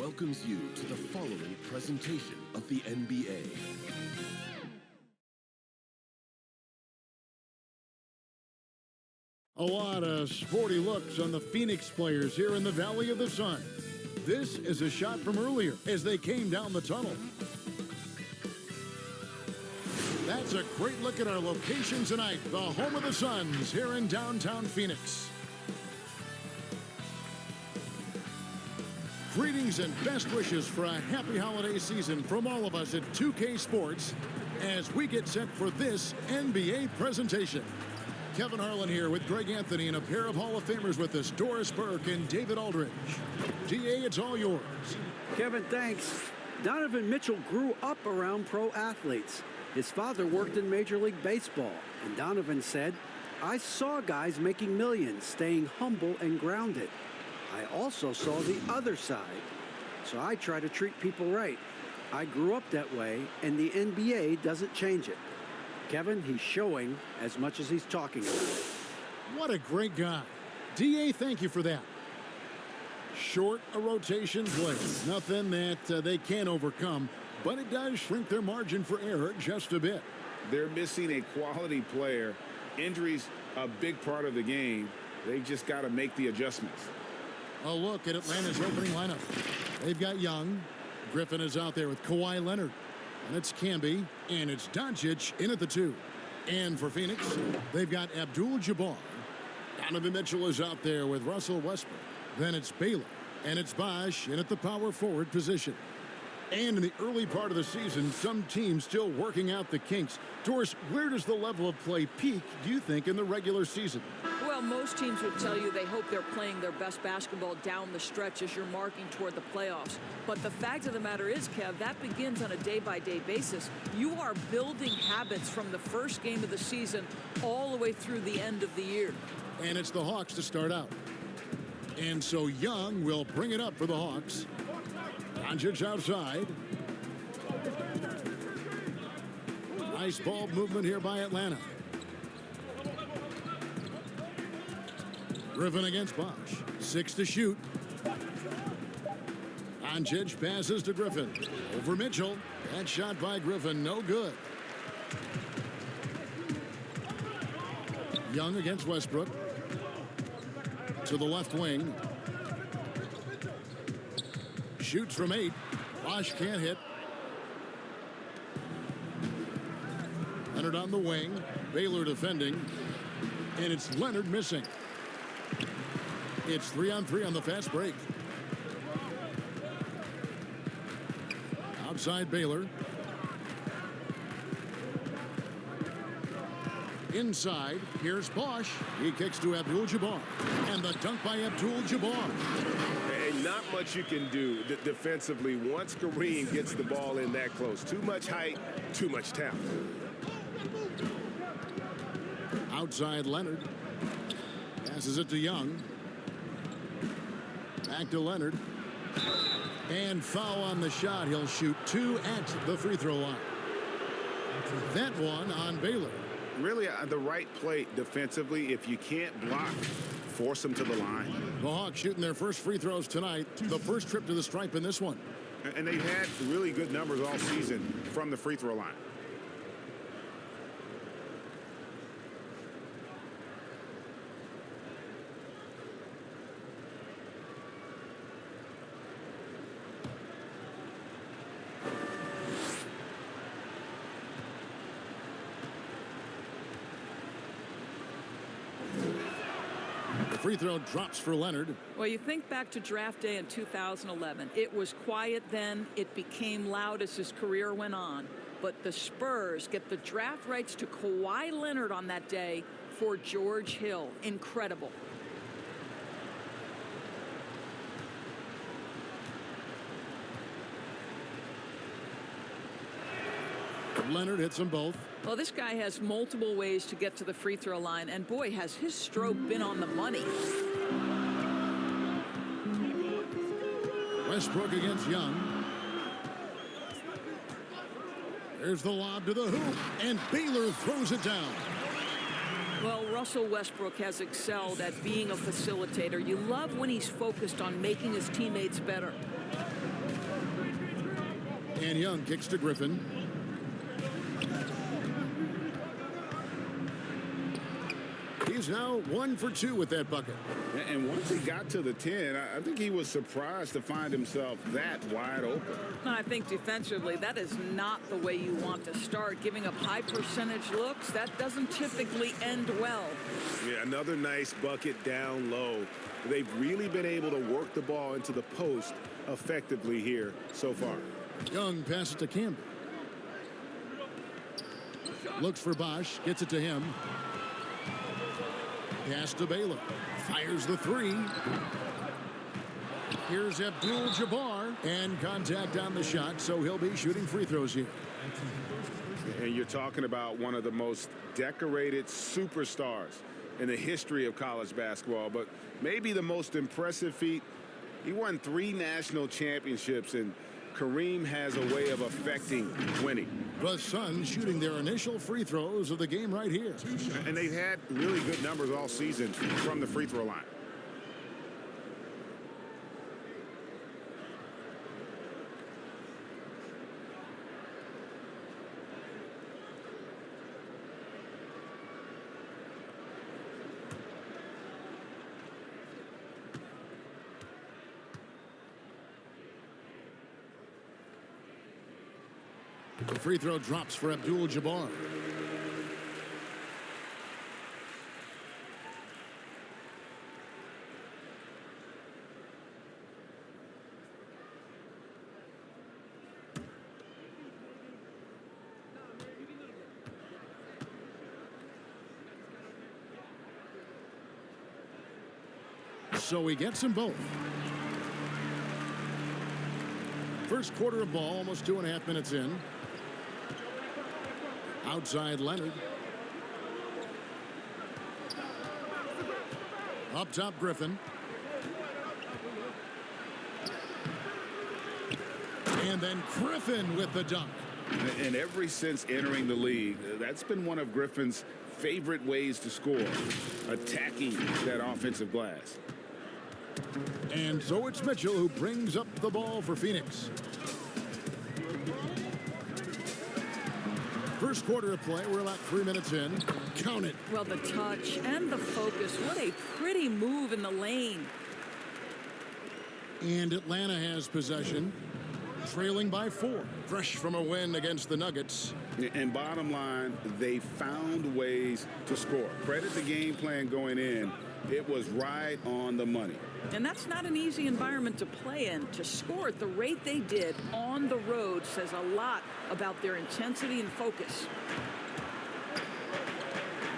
welcomes you to the following presentation of the NBA. A lot of sporty looks on the Phoenix players here in the Valley of the Sun. This is a shot from earlier as they came down the tunnel. That's a great look at our location tonight, the home of the Suns here in downtown Phoenix. Greetings and best wishes for a happy holiday season from all of us at 2K Sports as we get set for this NBA presentation. Kevin Harlan here with Greg Anthony and a pair of Hall of Famers with us, Doris Burke and David Aldridge. DA, it's all yours. Kevin, thanks. Donovan Mitchell grew up around pro athletes. His father worked in Major League Baseball, and Donovan said, "I saw guys making millions, staying humble and grounded. I also saw the other side, so I try to treat people right. I grew up that way, and the NBA doesn't change it." Kevin, he's showing as much as he's talking about it. What a great guy. DA, thank you for that. Short a rotation play. Nothing that they can't overcome, but it does shrink their margin for error just a bit. They're missing a quality player. Injuries a big part of the game. They've just got to make the adjustments. A look at Atlanta's opening lineup. They've got Young. Griffin is out there with Kawhi Leonard. And it's Camby, and it's Doncic in at the 2. And for Phoenix, they've got Abdul-Jabbar. Donovan Mitchell is out there with Russell Westbrook. Then it's Baylor, and it's Bosh in at the power forward position. And in the early part of the season, some teams still working out the kinks. Doris, where does the level of play peak, do you think, in the regular season? Well, most teams would tell you they hope they're playing their best basketball down the stretch as you're marking toward the playoffs. But the fact of the matter is, Kev, that begins on a day-by-day basis. You are building habits from the first game of the season all the way through the end of the year. And it's the Hawks to start out. And so Young will bring it up for the Hawks. Doncic outside. Nice ball movement here by Atlanta. Griffin against Bosh. 6 to shoot. Doncic passes to Griffin. Over Mitchell. That shot by Griffin, no good. Young against Westbrook. To the left wing. Shoots from 8. Bosh can't hit. Leonard on the wing. Baylor defending. And it's Leonard missing. It's 3-on-3 on the fast break. Outside Baylor. Inside, here's Bosh. He kicks to Abdul-Jabbar. And the dunk by Abdul-Jabbar. And not much you can do defensively once Kareem gets the ball in that close. Too much height, too much talent. Outside Leonard. Passes it to Young. Back to Leonard. And foul on the shot. He'll shoot 2 at the free throw line. That one on Baylor. Really the right play defensively. If you can't block, force them to the line. The Hawks shooting their first free throws tonight. The first trip to the stripe in this one. And they've had really good numbers all season from the free throw line. Free throw drops for Leonard. Well, you think back to draft day in 2011. It was quiet then. It became loud as his career went on. But the Spurs get the draft rights to Kawhi Leonard on that day for George Hill. Incredible. Leonard hits them both. Well, this guy has multiple ways to get to the free throw line, and boy, has his stroke been on the money. Westbrook against Young. There's the lob to the hoop, and Baylor throws it down. Well, Russell Westbrook has excelled at being a facilitator. You love when he's focused on making his teammates better. And Young kicks to Griffin. He's now 1 for 2 with that bucket. And once he got to the 10, I think he was surprised to find himself that wide open. I think defensively, that is not the way you want to start. Giving up high percentage looks, that doesn't typically end well. Yeah, another nice bucket down low. They've really been able to work the ball into the post effectively here so far. Young passes to Campbell. Looks for Bosch, gets it to him. Pass to Baylor. Fires the 3. Here's Abdul-Jabbar. And contact on the shot, so he'll be shooting free throws here. And you're talking about one of the most decorated superstars in the history of college basketball, but maybe the most impressive feat. He won 3 national championships, and Kareem has a way of affecting winning. The Suns shooting their initial free throws of the game right here. And they've had really good numbers all season from the free throw line. The free throw drops for Abdul-Jabbar. So he gets them both. First quarter of ball, almost 2.5 minutes in. Outside Leonard. Up top Griffin. And then Griffin with the dunk. And ever since entering the league, that's been one of Griffin's favorite ways to score, attacking that offensive glass. And so it's Mitchell who brings up the ball for Phoenix. First quarter of play, we're about 3 minutes in. Count it. Well, the touch and the focus, what a pretty move in the lane. And Atlanta has possession, trailing by 4. Fresh from a win against the Nuggets. And bottom line, they found ways to score. Credit the game plan going in. It was right on the money. And that's not an easy environment to play in. To score at the rate they did on the road says a lot about their intensity and focus.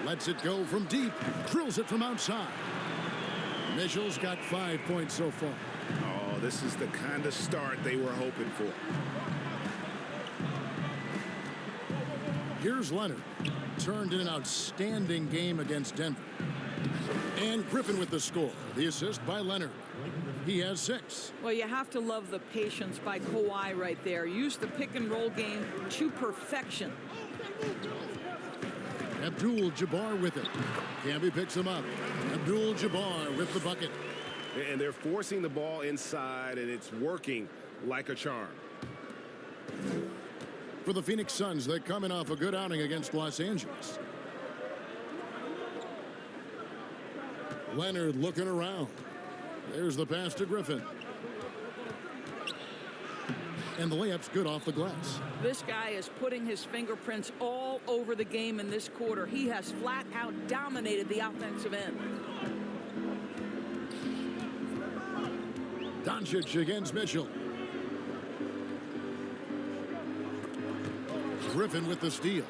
Lets it go from deep. Drills it from outside. Mitchell's got 5 points so far. Oh, this is the kind of start they were hoping for. Here's Leonard. Turned in an outstanding game against Denver. And Griffin with the score. The assist by Leonard. He has 6. Well, you have to love the patience by Kawhi right there. Used the pick and roll game to perfection. Abdul-Jabbar with it. Camby picks him up. Abdul-Jabbar with the bucket. And they're forcing the ball inside, and it's working like a charm. For the Phoenix Suns, they're coming off a good outing against Los Angeles. Leonard looking around. There's the pass to Griffin. And the layup's good off the glass. This guy is putting his fingerprints all over the game in this quarter. He has flat out dominated the offensive end. Doncic against Mitchell. Griffin with the steal.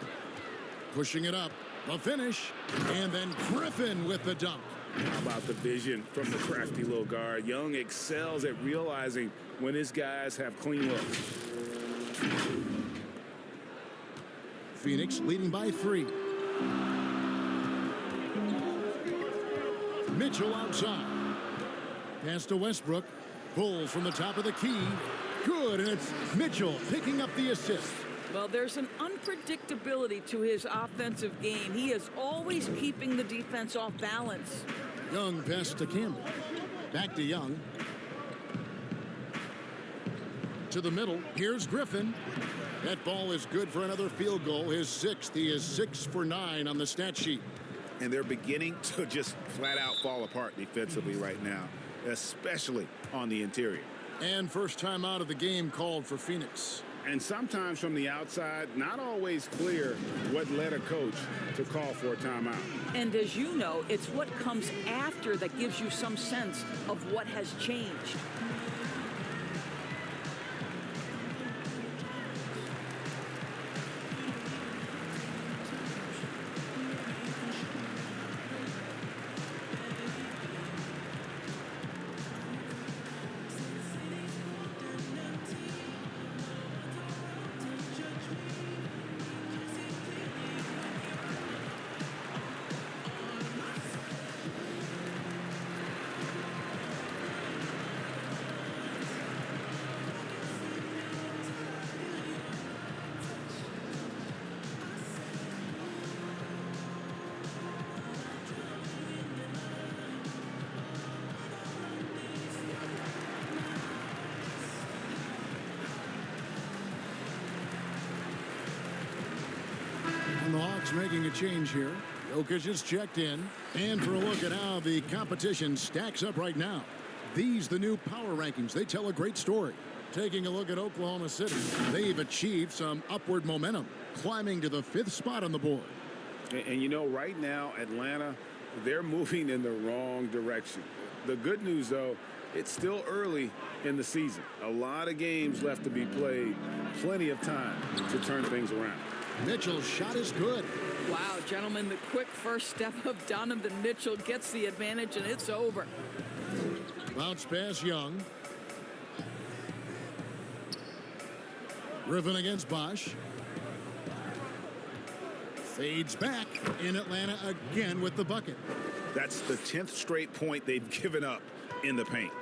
Pushing it up. The finish. And then Griffin with the dunk. How about the vision from the crafty little guard? Young excels at realizing when his guys have clean looks. Phoenix leading by 3. Mitchell outside. Pass to Westbrook. Pulls from the top of the key. Good, and it's Mitchell picking up the assist. Well, there's an unpredictability to his offensive game. He is always keeping the defense off balance. Young pass to Campbell. Back to Young. to the middle. Here's Griffin. That ball is good for another field goal, his 6th. He is 6 for 9 on the stat sheet. And they're beginning to just flat out fall apart defensively right now, especially on the interior. And first time out of the game called for Phoenix. And sometimes from the outside, not always clear what led a coach to call for a timeout. And as you know, it's what comes after that gives you some sense of what has changed. And the Hawks making a change here. Jokic is checked in. And for a look at how the competition stacks up right now. These, the new power rankings, they tell a great story. Taking a look at Oklahoma City, they've achieved some upward momentum, climbing to the 5th spot on the board. And you know, right now, Atlanta, they're moving in the wrong direction. The good news, though, it's still early in the season. A lot of games left to be played. Plenty of time to turn things around. Mitchell's shot is good. Wow, gentlemen, the quick first step of Donovan Mitchell gets the advantage, and it's over. Bounce pass Young. Griffin against Bosch. Fades back in Atlanta again with the bucket. That's the 10th straight point they've given up in the paint.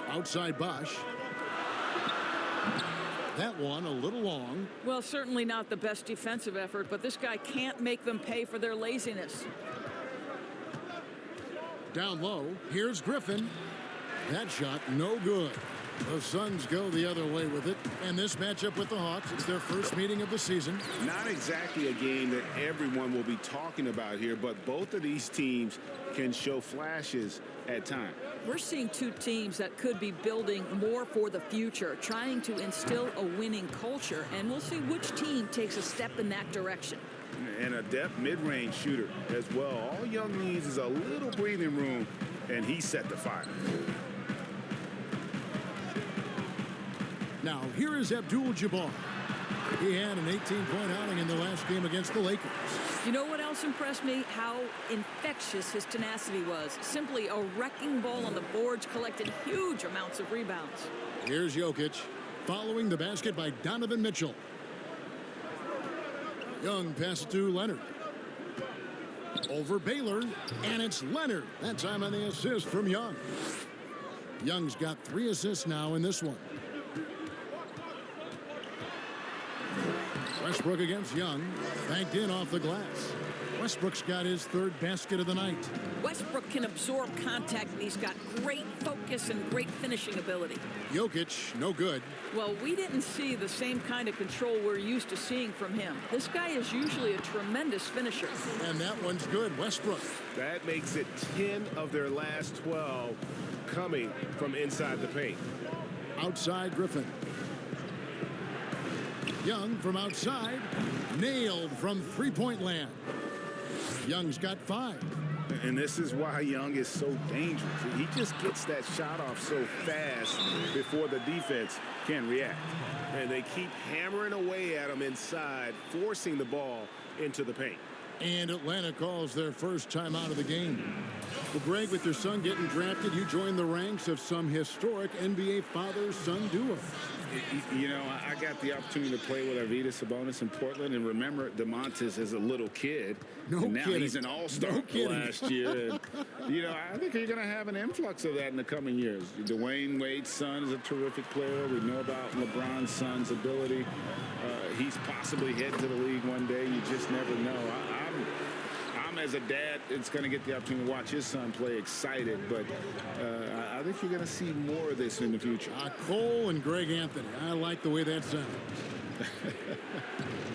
Outside Bosch. That one a little long. Well, certainly not the best defensive effort, but this guy can't make them pay for their laziness. Down low, here's Griffin. That shot no good. The Suns go the other way with it. And this matchup with the Hawks, it's their first meeting of the season. Not exactly a game that everyone will be talking about here, but both of these teams can show flashes at times. We're seeing two teams that could be building more for the future, trying to instill a winning culture, and we'll see which team takes a step in that direction. And a depth mid-range shooter as well. All Young needs is a little breathing room, and he set the fire. Now, here is Abdul-Jabbar. He had an 18-point outing in the last game against the Lakers. You know what else impressed me? How infectious his tenacity was. Simply a wrecking ball on the boards, collected huge amounts of rebounds. Here's Jokic, following the basket by Donovan Mitchell. Young passes to Leonard. Over Baylor, and it's Leonard. That time on the assist from Young. Young's got 3 assists now in this one. Westbrook against Young, banked in off the glass. Westbrook's got his 3rd basket of the night. Westbrook can absorb contact, and he's got great focus and great finishing ability. Jokic, no good. Well, we didn't see the same kind of control we're used to seeing from him. This guy is usually a tremendous finisher. And that one's good, Westbrook. That makes it 10 of their last 12 coming from inside the paint. Outside Griffin. Young from outside, nailed from 3-point land. Young's got 5. And this is why Young is so dangerous. He just gets that shot off so fast before the defense can react. And they keep hammering away at him inside, forcing the ball into the paint. And Atlanta calls their first time out of the game. Well, Greg, with your son getting drafted, you joined the ranks of some historic NBA father-son duos. You know, I got the opportunity to play with Arvydas Sabonis in Portland, and remember DeMontis as a little kid. No and now kidding. he's an all-star last year. And, you know, I think you're going to have an influx of that in the coming years. Dwayne Wade's son is a terrific player. We know about LeBron's son's ability. He's possibly heading to the league one day. You just never know. I'm as a dad is going to get the opportunity to watch his son play excited, but I think you're going to see more of this in the future. Cole and Greg Anthony. I like the way that sounds.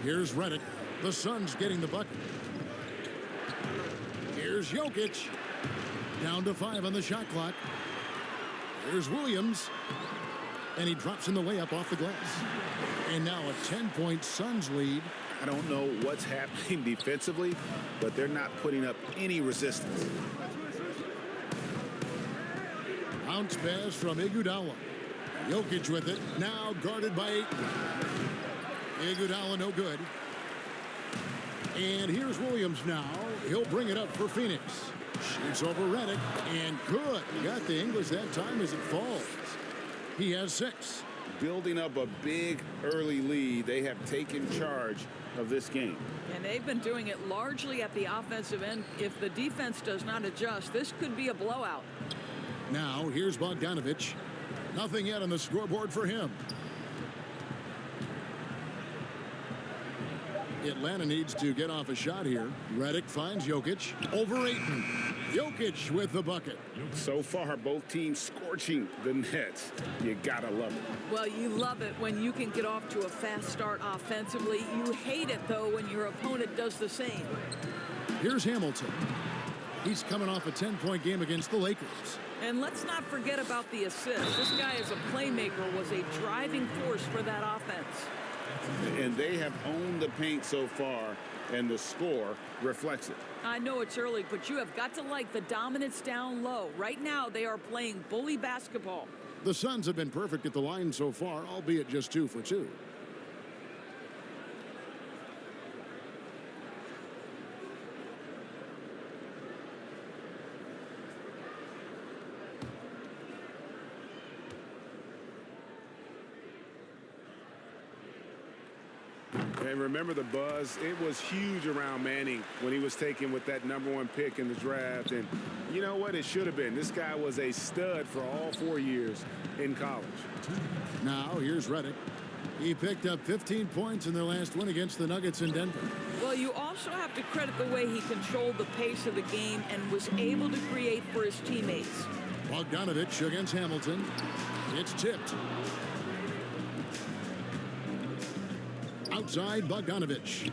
Here's Redick. The Suns getting the bucket. Here's Jokic. Down to 5 on the shot clock. Here's Williams. And he drops in the layup off the glass. And now a 10-point Suns lead. I don't know what's happening defensively, but they're not putting up any resistance. Bounce pass from Iguodala. Jokic with it. Now guarded by Ayton. Iguodala no good. And here's Williams now. He'll bring it up for Phoenix. Shoots over Redick. And good. Got the English that time as it falls. He has 6. Building up a big early lead, they have taken charge of this game. And they've been doing it largely at the offensive end. If the defense does not adjust, this could be a blowout. Now, here's Bogdanovich. Nothing yet on the scoreboard for him. Atlanta needs to get off a shot here. Redick finds Jokic. Over Ayton. Jokic with the bucket. So far, both teams scorching the nets. You gotta love it. Well, you love it when you can get off to a fast start offensively. You hate it, though, when your opponent does the same. Here's Hamilton. He's coming off a 10-point game against the Lakers. And let's not forget about the assist. This guy is a playmaker, was a driving force for that offense. And they have owned the paint so far, and the score reflects it. I know it's early, but you have got to like the dominance down low. Right now, they are playing bully basketball. The Suns have been perfect at the line so far, albeit just 2 for 2. And remember the buzz. It was huge around Manning when he was taken with that #1 pick in the draft. And you know what? It should have been. This guy was a stud for all 4 years in college. Now, here's Redick. He picked up 15 points in their last win against the Nuggets in Denver. Well, you also have to credit the way he controlled the pace of the game and was able to create for his teammates. Bogdanovich against Hamilton. It's tipped. Outside Bogdanovich.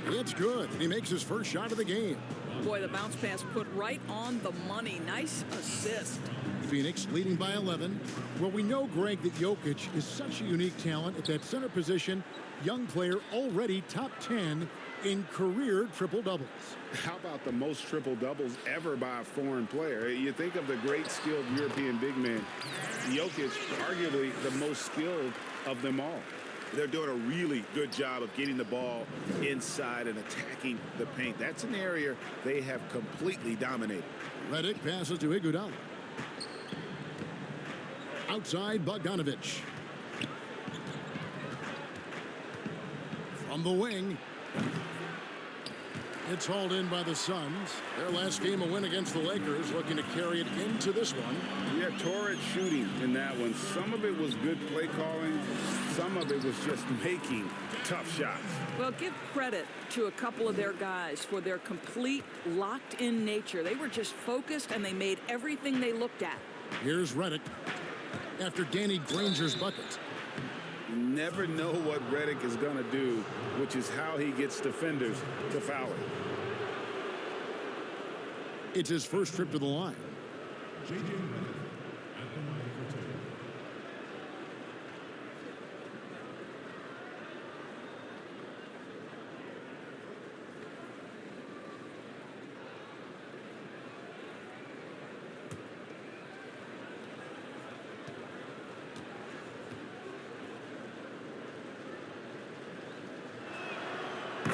It's good. He makes his first shot of the game. Boy, the bounce pass put right on the money. Nice assist. Phoenix leading by 11. Well, we know, Greg, that Jokic is such a unique talent at that center position. Young player, already top 10 in career triple-doubles. How about the most triple-doubles ever by a foreign player? You think of the great skilled European big man. Jokic, arguably the most skilled of them all. They're doing a really good job of getting the ball inside and attacking the paint. That's an area they have completely dominated. Redick passes to Iguodala. Outside Bogdanovich. From the wing. It's hauled in by the Suns. Their last game, a win against the Lakers, looking to carry it into this one. Yeah, torrid shooting in that one. Some of it was good play calling. Some of it was just making tough shots. Well, give credit to a couple of their guys for their complete locked-in nature. They were just focused, and they made everything they looked at. Here's Redick after Danny Granger's bucket. You never know what Redick is going to do, which is how he gets defenders to foul it. It's his first trip to the line. J.J. Redick at the line for 2.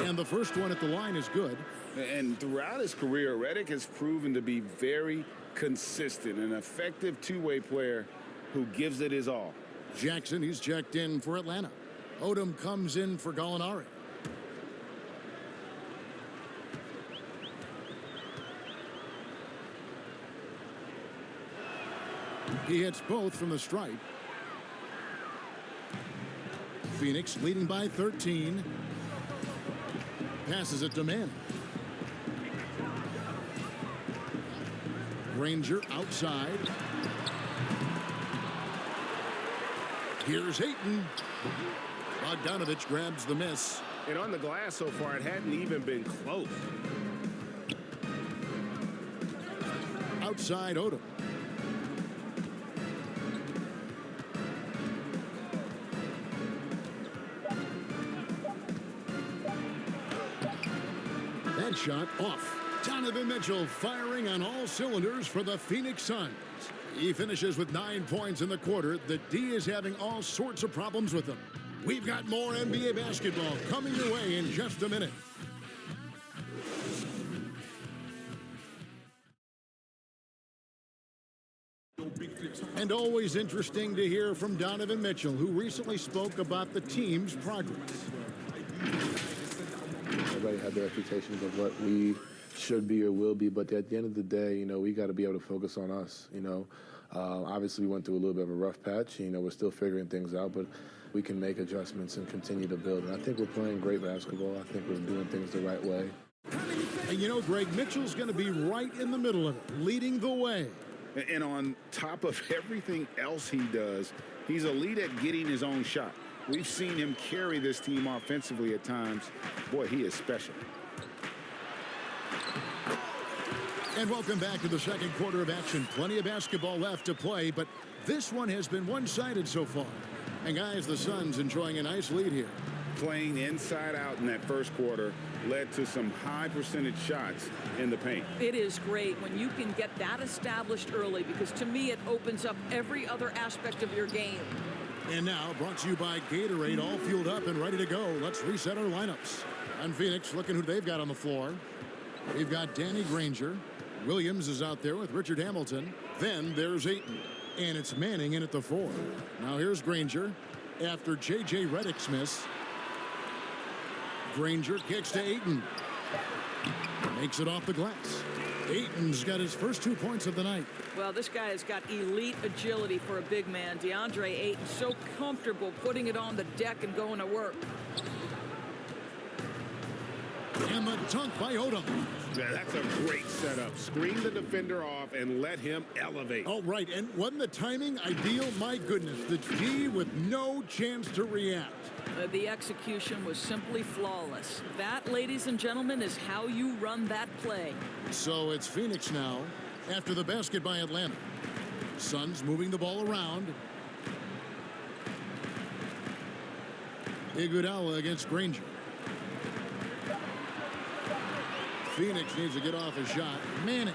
And the first one at the line is good. And throughout his career, Redick has proven to be very consistent, an effective two-way player who gives it his all. Jackson, he's checked in for Atlanta. Odom comes in for Gallinari. He hits both from the stripe. Phoenix leading by 13. Passes it to Manning. Granger outside. Here's Ayton. Bogdanovich grabs the miss. And on the glass so far, it hadn't even been close. Outside Odom. That shot off. Donovan Mitchell firing on all cylinders for the Phoenix Suns. He finishes with 9 points in the quarter. The D is having all sorts of problems with him. We've got more NBA basketball coming your way in just a minute. And always interesting to hear from Donovan Mitchell, who recently spoke about the team's progress. Everybody had their expectations of what we should be or will be, but at the end of the day, you know, we got to be able to focus on us. You know, obviously we went through a little bit of a rough patch. You know, we're still figuring things out, but we can make adjustments and continue to build. And I think we're playing great basketball. I think we're doing things the right way. And you know, Greg, Mitchell's going to be right in the middle of it, leading the way. And on top of everything else he does, he's elite at getting his own shot. We've seen him carry this team offensively at times. Boy, he is special. And welcome back to the second quarter of action. Plenty of basketball left to play, but this one has been one-sided so far. And guys, the Suns enjoying a nice lead here. Playing inside out in that first quarter led to some high percentage shots in the paint. It is great when you can get that established early, because to me it opens up every other aspect of your game. And now, brought to you by Gatorade, all fueled up and ready to go. Let's reset our lineups. On Phoenix, looking who they've got on the floor. We've got Danny Granger. Williams is out there with Richard Hamilton. Then there's Ayton. And it's Manning in at the 4. Now here's Granger after J.J. Redick's miss. Granger kicks to Ayton. Makes it off the glass. Ayton's got his first 2 points of the night. Well, this guy has got elite agility for a big man. DeAndre Ayton, so comfortable putting it on the deck and going to work. And the dunk by Odom. Yeah, that's a great setup. Screen the defender off and let him elevate. Oh, right. And wasn't the timing ideal? My goodness. The D with no chance to react. The execution was simply flawless. That, ladies and gentlemen, is how you run that play. So it's Phoenix now after the basket by Atlanta. Suns moving the ball around. Iguodala against Granger. Phoenix needs to get off a shot. Manning.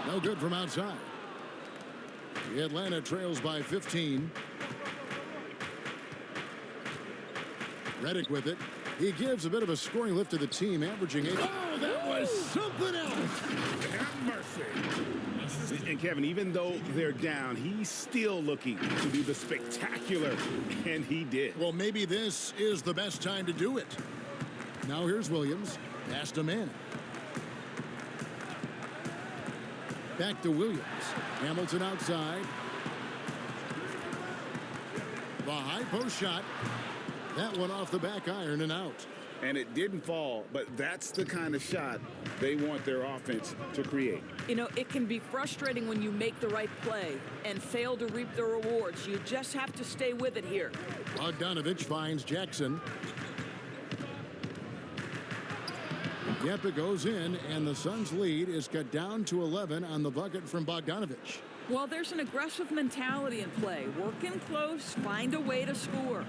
No good from outside. The Atlanta trails by 15. Redick with it. He gives a bit of a scoring lift to the team, averaging 8. Oh, that was something else. Have mercy. And Kevin, even though they're down, he's still looking to do the spectacular, and he did. Well, maybe this is the best time to do it. Now here's Williams. Pass to Manning. Back to Williams. Hamilton outside. The high post shot. That one off the back iron and out. And it didn't fall, but that's the kind of shot they want their offense to create. You know, it can be frustrating when you make the right play and fail to reap the rewards. You just have to stay with it here. Bogdanovich finds Jackson. Yep, it goes in, and the Suns' lead is cut down to 11 on the bucket from Bogdanovich. Well, there's an aggressive mentality in play. Work in close, find a way to score.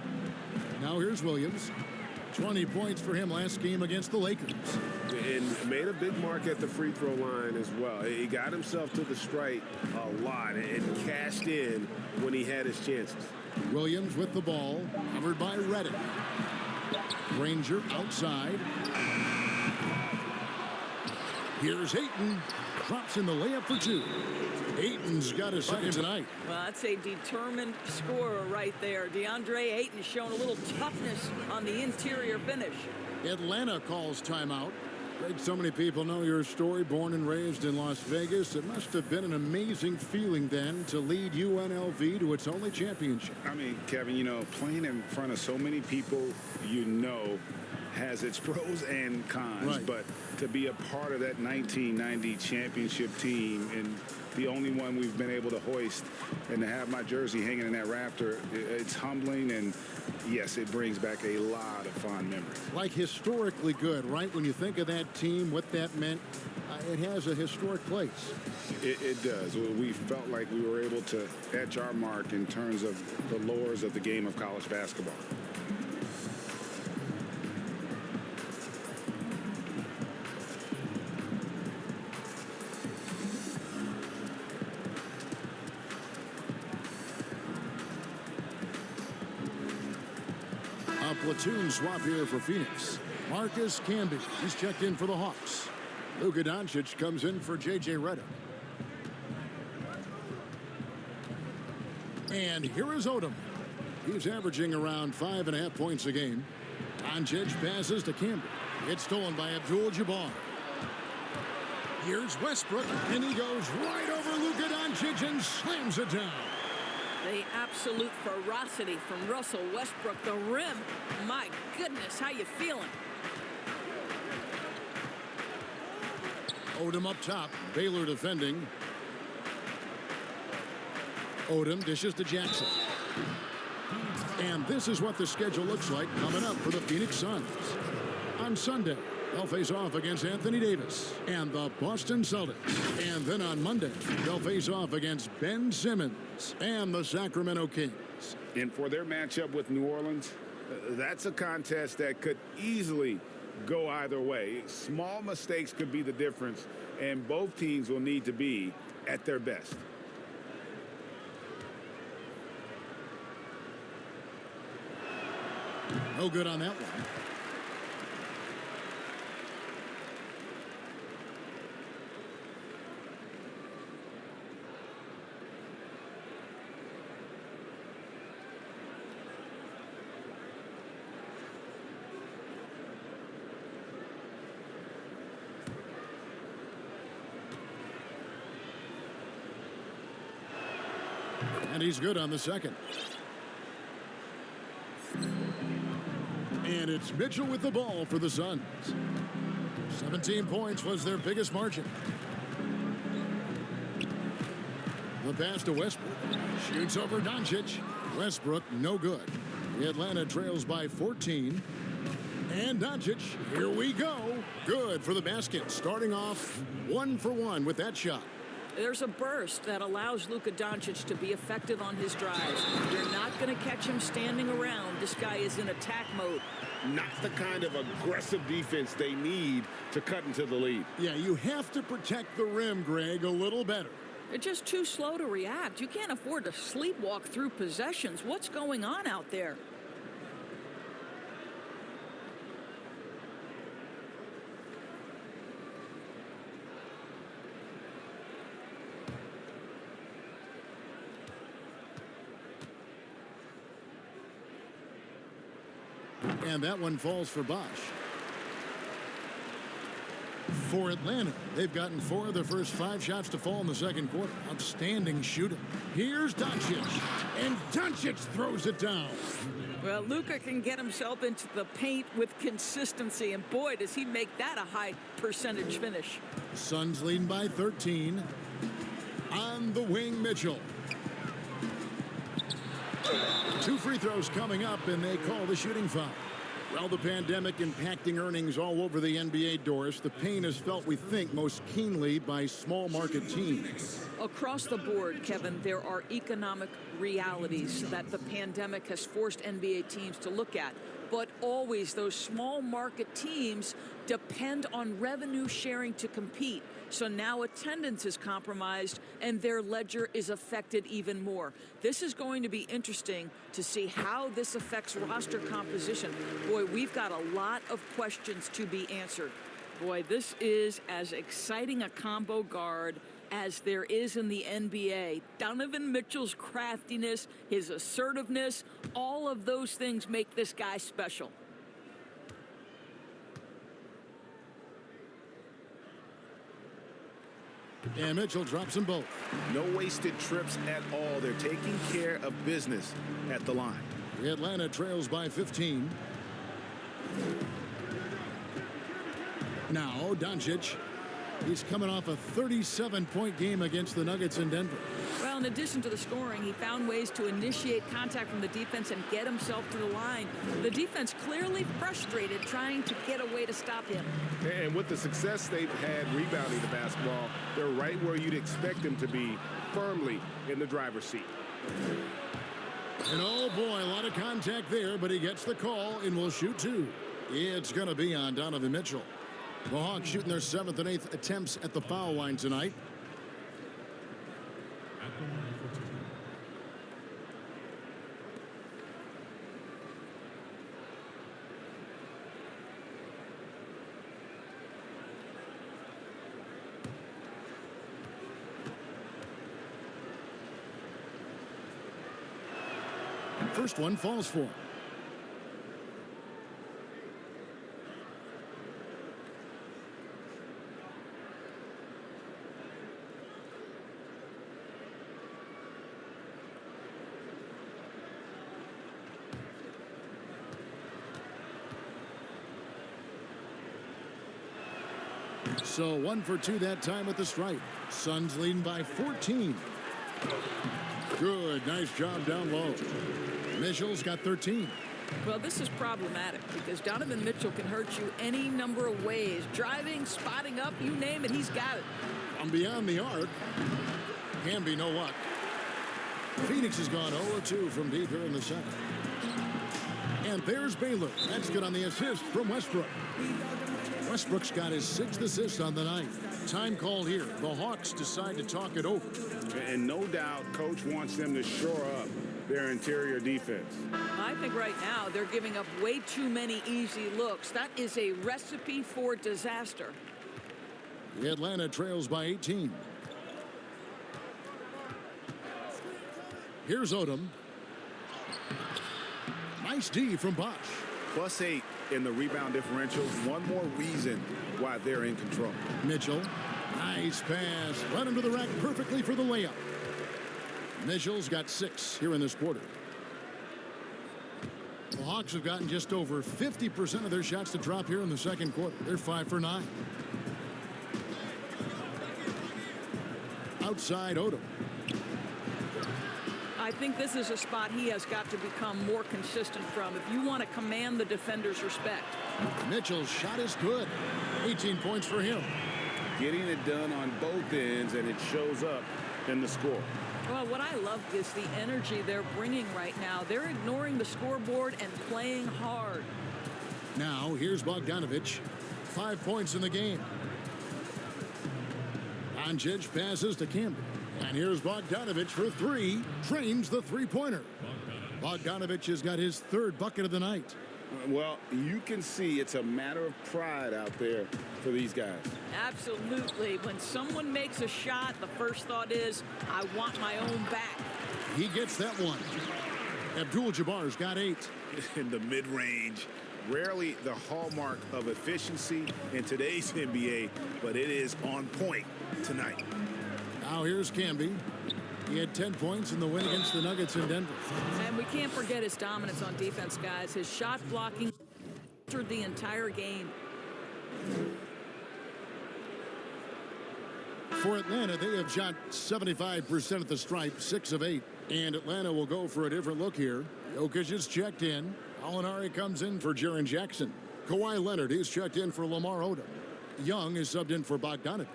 Now here's Williams. 20 points for him last game against the Lakers. And made a big mark at the free throw line as well. He got himself to the strike a lot and cashed in when he had his chances. Williams with the ball, covered by Redick. Granger outside. Here's Ayton. Drops in the layup for 2. Ayton's got a second tonight. Well, that's a determined scorer right there. DeAndre Ayton has shown a little toughness on the interior finish. Atlanta calls timeout. Greg, so many people know your story. Born and raised in Las Vegas. It must have been an amazing feeling then to lead UNLV to its only championship. I mean, Kevin, you know, playing in front of so many people, you know, has its pros and cons, Right. but to be a part of that 1990 championship team and the only one we've been able to hoist and to have my jersey hanging in that rafter, it's humbling, and yes, it brings back a lot of fond memories. Like historically good, right? When you think of that team, what that meant, it has a historic place. It does. We felt like we were able to etch our mark in terms of the lores of the game of college basketball. A platoon swap here for Phoenix. Marcus Camby, he's checked in for the Hawks. Luka Doncic comes in for J.J. Redick. And here is Odom. He's averaging around 5.5 points a game. Doncic passes to Camby. It's stolen by Abdul-Jabbar. Here's Westbrook, and he goes right over Luka Doncic and slams it down. The absolute ferocity from Russell Westbrook. The rim. My goodness, how you feeling? Odom up top. Baylor defending. Odom dishes to Jackson. And this is what the schedule looks like coming up for the Phoenix Suns. On Sunday, they'll face off against Anthony Davis and the Boston Celtics. And then on Monday, they'll face off against Ben Simmons and the Sacramento Kings. And for their matchup with New Orleans, that's a contest that could easily go either way. Small mistakes could be the difference, and both teams will need to be at their best. No good on that one. And he's good on the second. And it's Mitchell with the ball for the Suns. 17 points was their biggest margin. The pass to Westbrook. Shoots over Doncic. Westbrook, no good. Atlanta trails by 14. And Doncic, here we go. Good for the basket. Starting off 1 for 1 with that shot. There's a burst that allows Luka Doncic to be effective on his drives. You're not going to catch him standing around. This guy is in attack mode. Not the kind of aggressive defense they need to cut into the lead. Yeah, you have to protect the rim, Greg, a little better. They're just too slow to react. You can't afford to sleepwalk through possessions. What's going on out there? And that one falls for Bosch. For Atlanta, they've gotten 4 of their first 5 shots to fall in the second quarter. Outstanding shooting. Here's Doncic. And Doncic throws it down. Well, Luka can get himself into the paint with consistency, and boy, does he make that a high percentage finish. Suns leading by 13. On the wing, Mitchell. 2 free throws coming up, and they call the shooting foul. Well, the pandemic impacting earnings all over the NBA, Doris. The pain is felt, we think, most keenly by small market teams. Across the board, Kevin, there are economic realities that the pandemic has forced NBA teams to look at. But always those small market teams depend on revenue sharing to compete. So now attendance is compromised and their ledger is affected even more. This is going to be interesting to see how this affects roster composition. Boy, we've got a lot of questions to be answered. Boy, this is as exciting a combo guard as there is in the NBA. Donovan Mitchell's craftiness, his assertiveness, all of those things make this guy special. And Mitchell drops them both. No wasted trips at all. They're taking care of business at the line. Atlanta trails by 15. Now, Doncic. He's coming off a 37-point game against the Nuggets in Denver. Well, in addition to the scoring, he found ways to initiate contact from the defense and get himself to the line. The defense clearly frustrated trying to get a way to stop him. And with the success they've had rebounding the basketball, they're right where you'd expect them to be, firmly in the driver's seat. And oh boy, a lot of contact there, but he gets the call and will shoot two. It's going to be on Donovan Mitchell. The Hawks shooting their 7th and 8th attempts at the foul line tonight. At the line for two. First one falls for him. So 1 for 2 that time at the stripe. Suns leading by 14. Good, nice job down low. Mitchell's got 13. Well, this is problematic because Donovan Mitchell can hurt you any number of ways. Driving, spotting up, you name it, he's got it. From beyond the arc. Can be no luck. Phoenix has gone 0-2 from deep here in the second. And there's Baylor. That's good on the assist from Westbrook. Westbrook's got his 6th assist on the night. Time called here. The Hawks decide to talk it over. And no doubt, Coach wants them to shore up their interior defense. I think right now they're giving up way too many easy looks. That is a recipe for disaster. Atlanta trails by 18. Here's Odom. Nice D from Bosch. +8 in the rebound differential. One more reason why they're in control. Mitchell. Nice pass. Right into the rack perfectly for the layup. Mitchell's got 6 here in this quarter. The Hawks have gotten just over 50% of their shots to drop here in the second quarter. They're 5 for 9. Outside Odom. I think this is a spot he has got to become more consistent from if you want to command the defender's respect. Mitchell's shot is good. 18 points for him. Getting it done on both ends, and it shows up in the score. Well, what I love is the energy they're bringing right now. They're ignoring the scoreboard and playing hard. Now, here's Bogdanovich. 5 points in the game. Doncic passes to Campbell. And here's Bogdanovich for 3. Trains the three-pointer. Bogdanovich has got his 3rd bucket of the night. Well, you can see it's a matter of pride out there for these guys. Absolutely. When someone makes a shot, the first thought is, I want my own back. He gets that one. Abdul-Jabbar's got 8. In the mid-range, rarely the hallmark of efficiency in today's NBA, but it is on point tonight. Now here's Camby. He had 10 points in the win against the Nuggets in Denver. And we can't forget his dominance on defense, guys. His shot blocking entered the entire game. For Atlanta, they have shot 75% at the stripe, 6 of 8. And Atlanta will go for a different look here. Jokic is checked in. Alinari comes in for Jaren Jackson. Kawhi Leonard is checked in for Lamar Odom. Young is subbed in for Bogdanovich.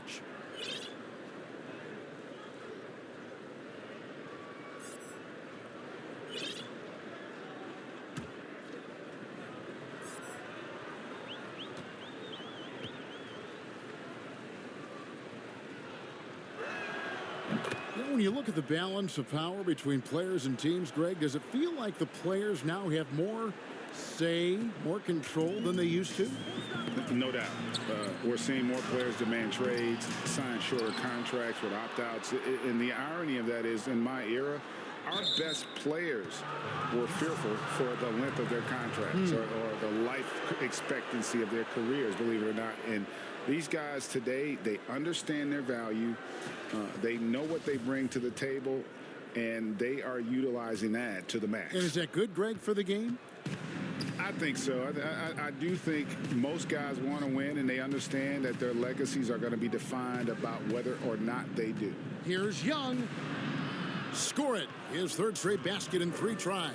When you look at the balance of power between players and teams, Greg, does it feel like the players now have more say, more control than they used to? No doubt. We're seeing more players demand trades, sign shorter contracts with opt-outs. And the irony of that is, in my era, our best players were fearful for the length of their contracts or the life expectancy of their careers, believe it or not. And these guys today, they understand their value. They know what they bring to the table, and they are utilizing that to the max. And is that good, Greg, for the game? I think so. I do think most guys want to win, and they understand that their legacies are going to be defined about whether or not they do. Here's Young. Score it. His third straight basket in 3 tries.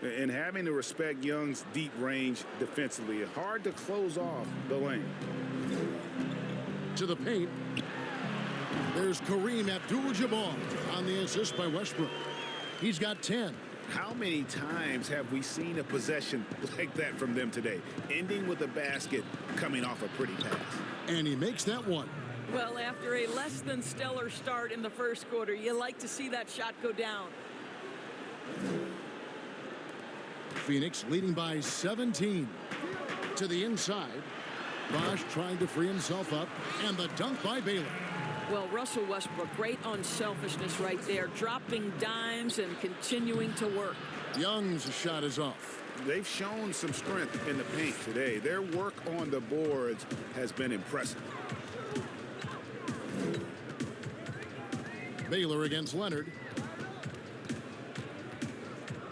And having to respect Young's deep range defensively, hard to close off the lane. To the paint. There's Kareem Abdul-Jabbar on the assist by Westbrook. He's got 10. How many times have we seen a possession like that from them today, ending with a basket coming off a pretty pass? And he makes that one. Well, after a less than stellar start in the first quarter, you like to see that shot go down. Phoenix leading by 17. To the inside. Bosch trying to free himself up. And the dunk by Baylor. Well, Russell Westbrook, great unselfishness right there, dropping dimes and continuing to work. Young's shot is off. They've shown some strength in the paint today. Their work on the boards has been impressive. Baylor against Leonard.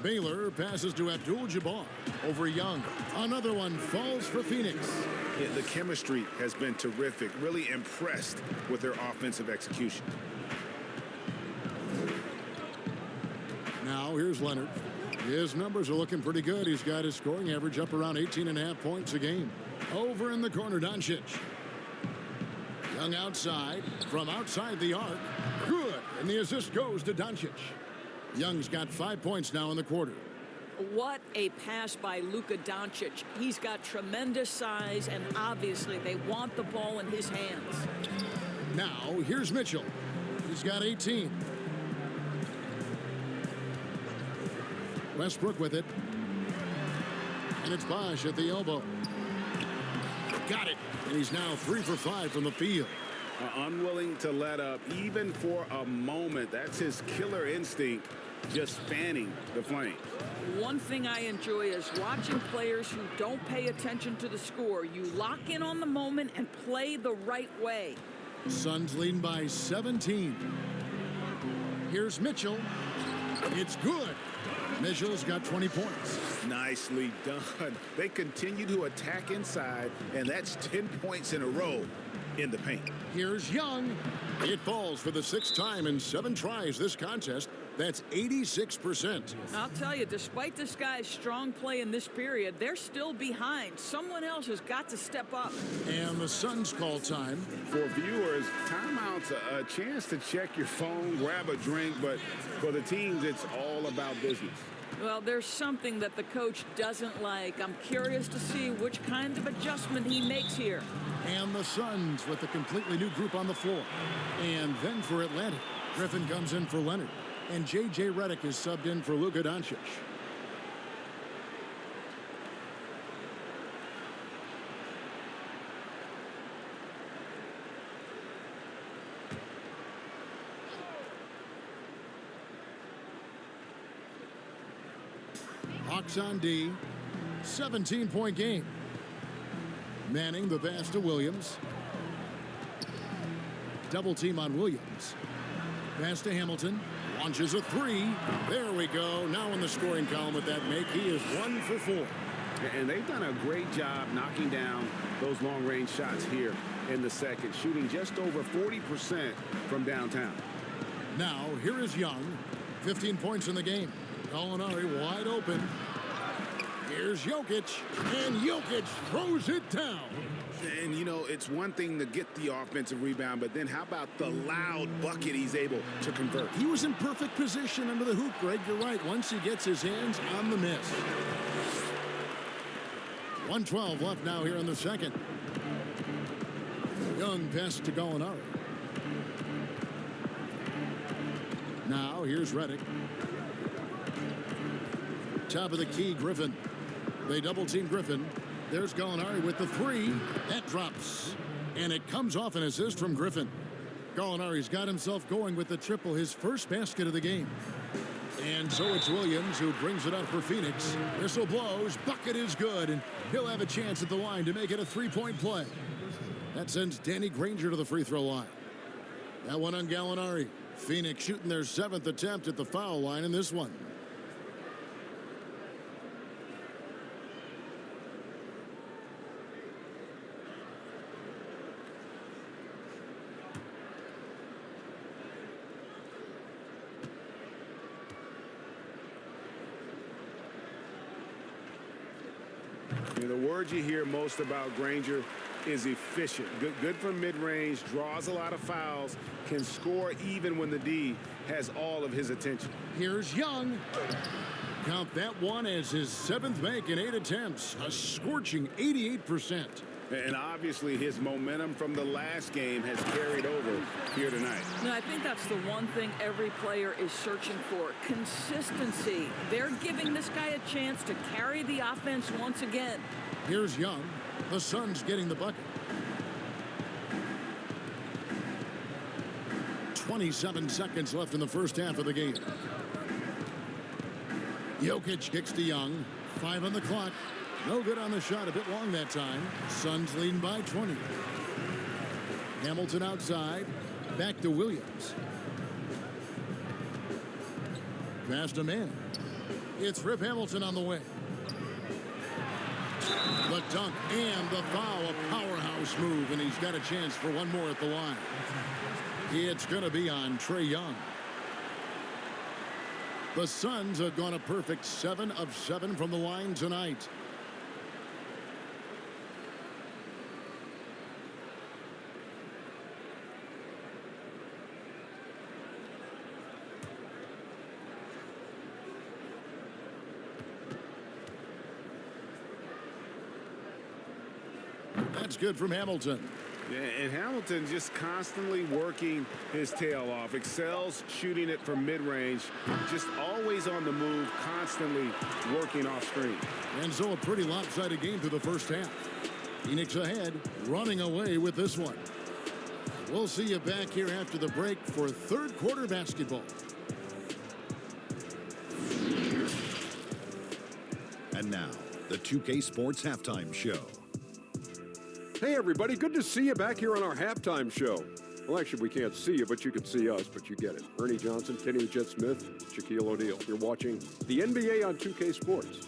Baylor passes to Abdul-Jabbar over Young. Another one falls for Phoenix. Yeah, the chemistry has been terrific. Really impressed with their offensive execution. Now here's Leonard. His numbers are looking pretty good. He's got his scoring average up around 18.5 points a game. Over in the corner, Doncic. Young outside. From outside the arc. Good. And the assist goes to Doncic. Young's got 5 points now in the quarter. What a pass by Luka Doncic. He's got tremendous size, and obviously they want the ball in his hands. Now, here's Mitchell. He's got 18. Westbrook with it. And it's Bosch at the elbow. Got it. And he's now 3 for 5 from the field. Unwilling to let up even for a moment. That's his killer instinct, just fanning the flames. One thing I enjoy is watching players who don't pay attention to the score. You lock in on the moment and play the right way. Suns leading by 17. Here's Mitchell. It's good. Mitchell's got 20 points. Nicely done. They continue to attack inside, and that's 10 points in a row in the paint. Here's Young. It falls for the 6th time in 7 tries this contest. That's 86%. I'll tell you, despite this guy's strong play in this period, they're still behind. Someone else has got to step up. And the Suns call time. For viewers, timeout's a chance to check your phone, grab a drink, but for the teams, it's all about business. Well, there's something that the coach doesn't like. I'm curious to see which kind of adjustment he makes here. And the Suns with a completely new group on the floor. And then for Atlanta, Griffin comes in for Leonard. And J.J. Redick is subbed in for Luka Doncic. Hawks on D. 17-point game. Manning the pass to Williams. Double team on Williams. Pass to Hamilton. Launches a 3. There we go. Now in the scoring column with that make. He is 1 for 4. And they've done a great job knocking down those long-range shots here in the second, shooting just over 40% from downtown. Now, here is Young. 15 points in the game. Gallinari wide open. Here's Jokic. And Jokic throws it down. And, you know, it's one thing to get the offensive rebound, but then how about the loud bucket he's able to convert? He was in perfect position under the hoop, Greg. You're right. Once he gets his hands on the miss. 1:12 left now here in the second. Young pass to Gallinari. Now here's Redick. Top of the key, Griffin. They double team Griffin. There's Gallinari with the 3. That drops. And it comes off an assist from Griffin. Gallinari's got himself going with the triple, his first basket of the game. And so it's Williams who brings it up for Phoenix. Whistle blows. Bucket is good. And he'll have a chance at the line to make it a 3-point play. That sends Danny Granger to the free throw line. That one on Gallinari. Phoenix shooting their 7th attempt at the foul line in this one. The word you hear most about Granger is efficient. Good from mid-range, draws a lot of fouls, can score even when the D has all of his attention. Here's Young. Count that one as his 7th make in 8 attempts, a scorching 88%. And obviously his momentum from the last game has carried over here tonight. No, I think that's the one thing every player is searching for. Consistency. They're giving this guy a chance to carry the offense once again. Here's Young. The Suns getting the bucket. 27 seconds left in the first half of the game. Jokic kicks to Young. 5 on the clock. No good on the shot. A bit long that time. Suns leading by 20. Hamilton outside. Back to Williams. Past a man. It's Rip Hamilton on the way. The dunk and the foul. A powerhouse move, and he's got a chance for one more at the line. It's going to be on Trae Young. The Suns have gone a perfect 7 of 7 from the line tonight. That's good from Hamilton. Yeah, and Hamilton just constantly working his tail off, excels shooting it from mid-range, just always on the move, constantly working off screen. And so a pretty lopsided game through the first half. Phoenix ahead, running away with this one. We'll see you back here after the break for third quarter basketball. And now, the 2K Sports Halftime Show. Hey, everybody. Good to see you back here on our halftime show. Well, actually, we can't see you, but you can see us, but you get it. Ernie Johnson, Kenny the Jet Smith, Shaquille O'Neal. You're watching the NBA on 2K Sports.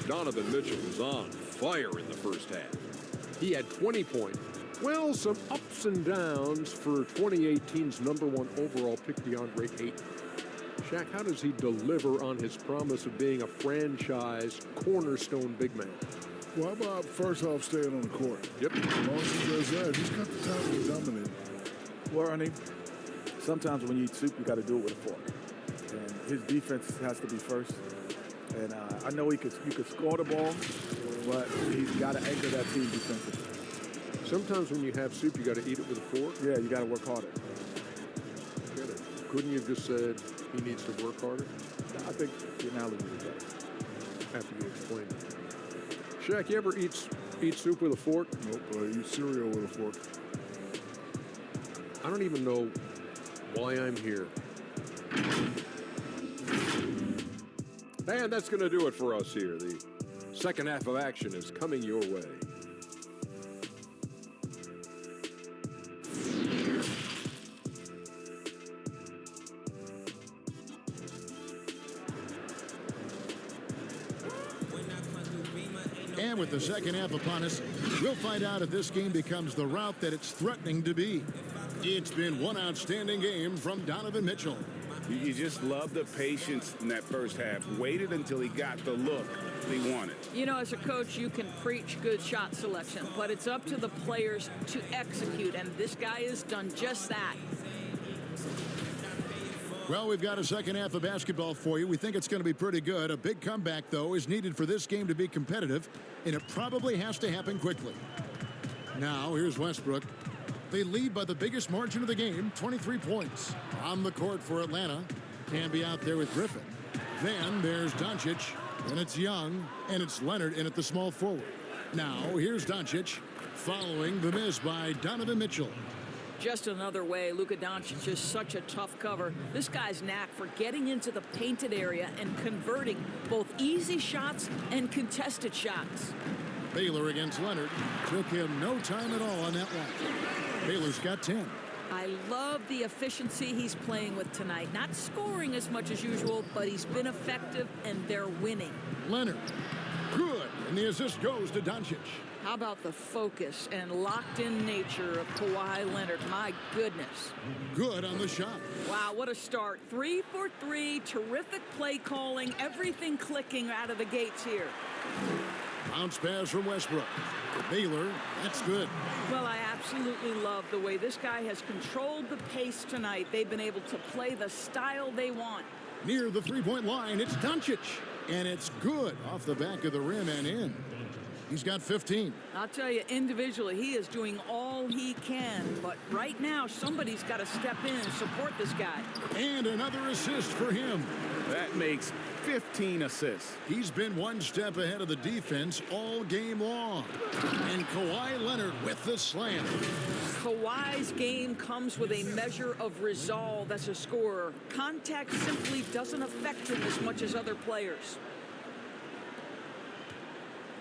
Donovan Mitchell was on fire in the first half. He had 20 points. Well, some ups and downs for 2018's #1 overall pick, DeAndre Ayton. Shaq, how does he deliver on his promise of being a franchise cornerstone big man? Well, how about first off staying on the court? Yep. As long as he does that, he's got the time to dominate. Well, Ernie, sometimes when you eat soup, you got to do it with a fork. And his defense has to be first. And I know you could score the ball, but he's got to anchor that team defensively. Sometimes when you have soup, you got to eat it with a fork? Yeah, you got to work harder. Get it. Couldn't you have just said he needs to work harder? I think the analogy is better. After you explain it. Shaq, you ever eat soup with a fork? Nope, I eat cereal with a fork. I don't even know why I'm here. And that's going to do it for us here. The second half of action is coming your way. And with the second half upon us, we'll find out if this game becomes the route that it's threatening to be. It's been one outstanding game from Donovan Mitchell. You just love the patience in that first half. Waited until he got the look he wanted. You know, as a coach, you can preach good shot selection, but it's up to the players to execute, and this guy has done just that. Well, we've got a second half of basketball for you. We think it's going to be pretty good. A big comeback, though, is needed for this game to be competitive, and it probably has to happen quickly. Now, here's Westbrook. They lead by the biggest margin of the game, 23 points. On the court for Atlanta. Can be out there with Griffin. Then there's Doncic, and it's Young, and it's Leonard in at the small forward. Now, here's Doncic, following the miss by Donovan Mitchell. Just another way, Luka Doncic is such a tough cover. This guy's knack for getting into the painted area and converting both easy shots and contested shots. Baylor against Leonard. Took him no time at all on that one. Baylor's got 10. I love the efficiency he's playing with tonight. Not scoring as much as usual, but he's been effective, and they're winning. Leonard. Good. And the assist goes to Doncic. How about the focus and locked-in nature of Kawhi Leonard? My goodness. Good on the shot. Wow, what a start. 3 for 3. Terrific play calling. Everything clicking out of the gates here. Bounce pass from Westbrook. Baylor, that's good. Well, I absolutely love the way this guy has controlled the pace tonight. They've been able to play the style they want. Near the three-point line, it's Doncic. And it's good off the back of the rim and in. He's got 15. I'll tell you, individually, he is doing all he can. But right now, somebody's got to step in and support this guy. And another assist for him. That makes 15 assists. He's been one step ahead of the defense all game long. And Kawhi Leonard with the slam. Kawhi's game comes with a measure of resolve as a scorer. Contact simply doesn't affect him as much as other players.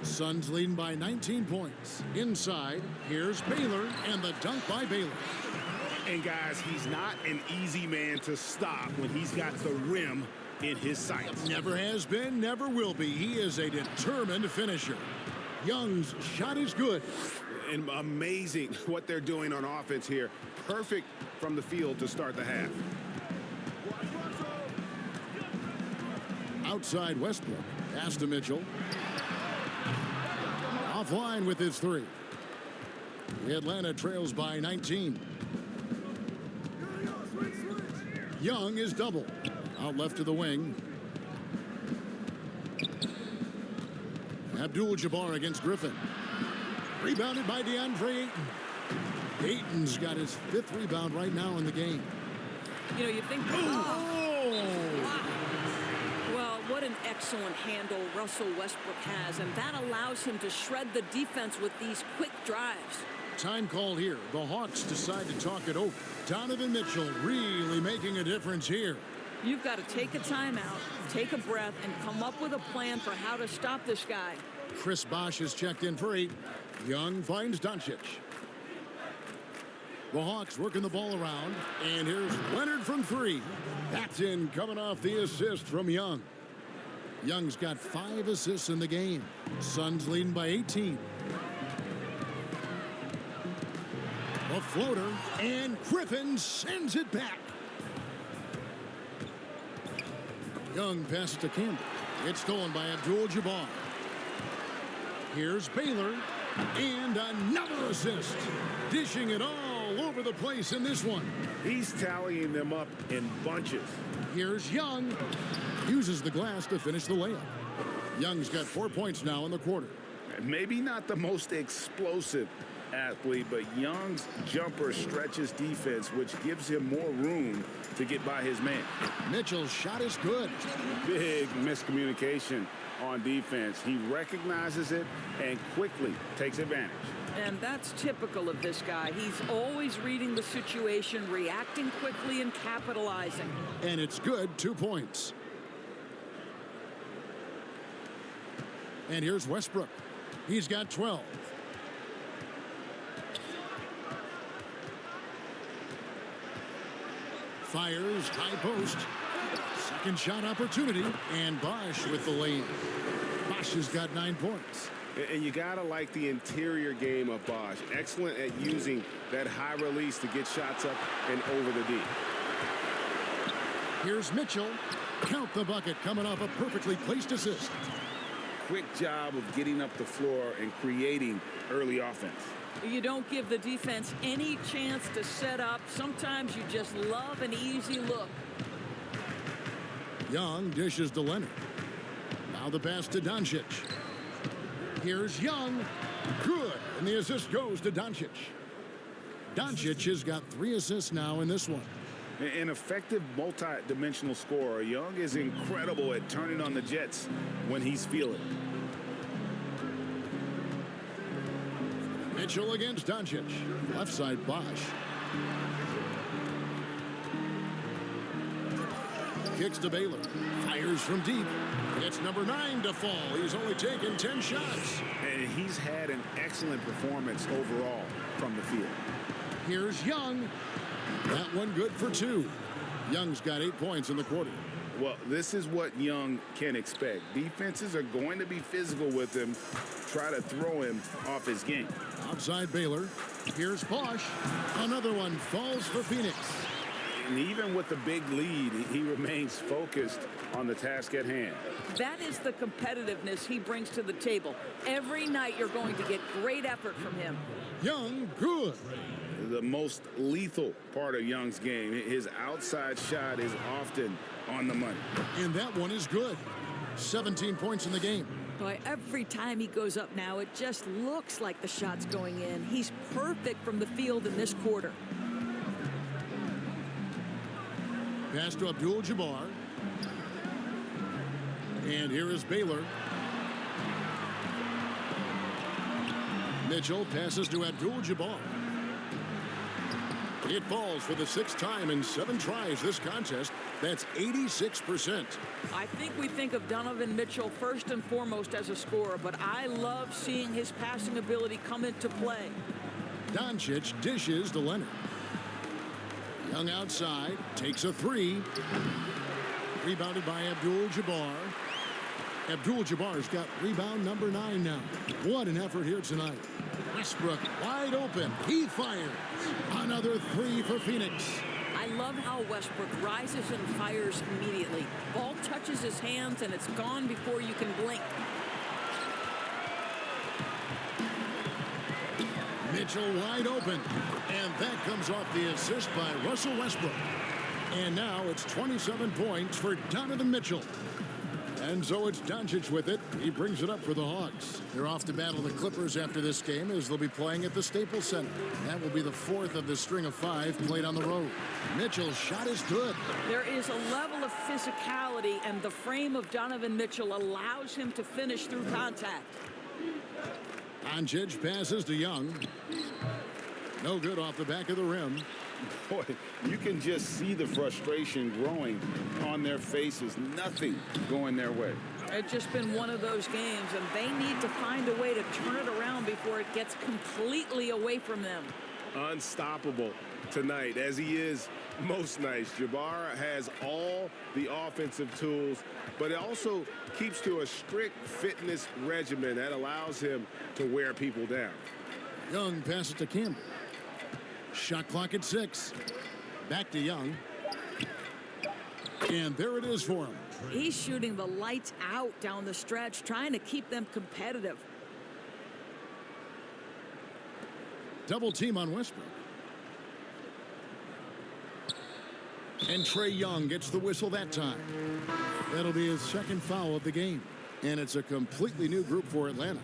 Suns leading by 19 points. Inside, here's Baylor and the dunk by Baylor. And guys, he's not an easy man to stop when he's got the rim in his sights. Never has been, never will be. He is a determined finisher. Young's shot is good. And amazing what they're doing on offense here. Perfect from the field to start the half. Outside Westbrook. Pass to Mitchell. Offline with his three. Atlanta trails by 19. Young is double. Out left to the wing. Abdul-Jabbar against Griffin. Rebounded by DeAndre Ayton. Ayton's got his 5th rebound right now in the game. You know, you think... Oh! Wow. Well, what an excellent handle Russell Westbrook has, and that allows him to shred the defense with these quick drives. Time called here. The Hawks decide to talk it over. Donovan Mitchell really making a difference here. You've got to take a timeout, take a breath, and come up with a plan for how to stop this guy. Chris Bosh is checked in for 8. Young finds Doncic. The Hawks working the ball around. And here's Leonard from 3. That's in, coming off the assist from Young. Young's got 5 assists in the game. Suns leading by 18. A floater, and Griffin sends it back. Young passes to Campbell. It's stolen by Abdul-Jabbar. Here's Baylor, and another assist. Dishing it all over the place in this one. He's tallying them up in bunches. Here's Young. Uses the glass to finish the layup. Young's got 4 points now in the quarter. Maybe not the most explosive athlete, but Young's jumper stretches defense, which gives him more room to get by his man. Mitchell's shot is good. Big miscommunication on defense. He recognizes it and quickly takes advantage. And that's typical of this guy. He's always reading the situation, reacting quickly, and capitalizing. And it's good, 2 points. And here's Westbrook. He's got 12. Fires, high post. Second shot opportunity. And Bosh with the lead. Bosh has got 9 points. And you gotta like the interior game of Bosh. Excellent at using that high release to get shots up and over the D. Here's Mitchell. Count the bucket coming off a perfectly placed assist. Quick job of getting up the floor and creating early offense. You don't give the defense any chance to set up. Sometimes you just love an easy look. Young dishes to Leonard. Now the pass to Doncic. Here's Young. Good. And the assist goes to Doncic. Doncic has got 3 assists now in this one. An effective multi-dimensional scorer. Young is incredible at turning on the Jets when he's feeling. Mitchell against Doncic. Left side Bosh. Kicks to Baylor. Fires from deep. It's number 9 to fall. He's only taken 10 shots. And he's had an excellent performance overall from the field. Here's Young. That one good for 2. Young's got 8 points in the quarter. Well, this is what Young can expect. Defenses are going to be physical with him, try to throw him off his game. Outside Baylor. Here's Bosh. Another one falls for Phoenix. And even with the big lead, he remains focused on the task at hand. That is the competitiveness he brings to the table. Every night you're going to get great effort from him. Young, good. The most lethal part of Young's game, his outside shot is often on the money. And that one is good. 17 points in the game. Boy, every time he goes up now, it just looks like the shot's going in. He's perfect from the field in this quarter. Pass to Abdul-Jabbar. And here is Baylor. Mitchell passes to Abdul-Jabbar. It falls for the 6th time in 7 tries this contest. That's 86%. I think we think of Donovan Mitchell first and foremost as a scorer, but I love seeing his passing ability come into play. Doncic dishes to Leonard. Young outside, takes a 3. Rebounded by Abdul-Jabbar. Abdul-Jabbar's got rebound number 9 now. What an effort here tonight. Westbrook wide open. He fires. Another 3 for Phoenix. I love how Westbrook rises and fires immediately. Ball touches his hands and it's gone before you can blink. Mitchell wide open. And that comes off the assist by Russell Westbrook. And now it's 27 points for Donovan Mitchell. And so it's Doncic with it. He brings it up for the Hawks. They're off to battle the Clippers after this game as they'll be playing at the Staples Center. That will be the 4th of the string of 5 played on the road. Mitchell's shot is good. There is a level of physicality, and the frame of Donovan Mitchell allows him to finish through contact. Doncic passes to Young. No good off the back of the rim. Boy, you can just see the frustration growing on their faces. Nothing going their way. It's just been one of those games, and they need to find a way to turn it around before it gets completely away from them. Unstoppable tonight, as he is most nights. Jabbar has all the offensive tools, but it also keeps to a strict fitness regimen that allows him to wear people down. Young passes to Campbell. Shot clock at 6. Back to Young. And there it is for him. He's shooting the lights out down the stretch, trying to keep them competitive. Double team on Westbrook. And Trae Young gets the whistle that time. That'll be his 2nd foul of the game. And it's a completely new group for Atlanta.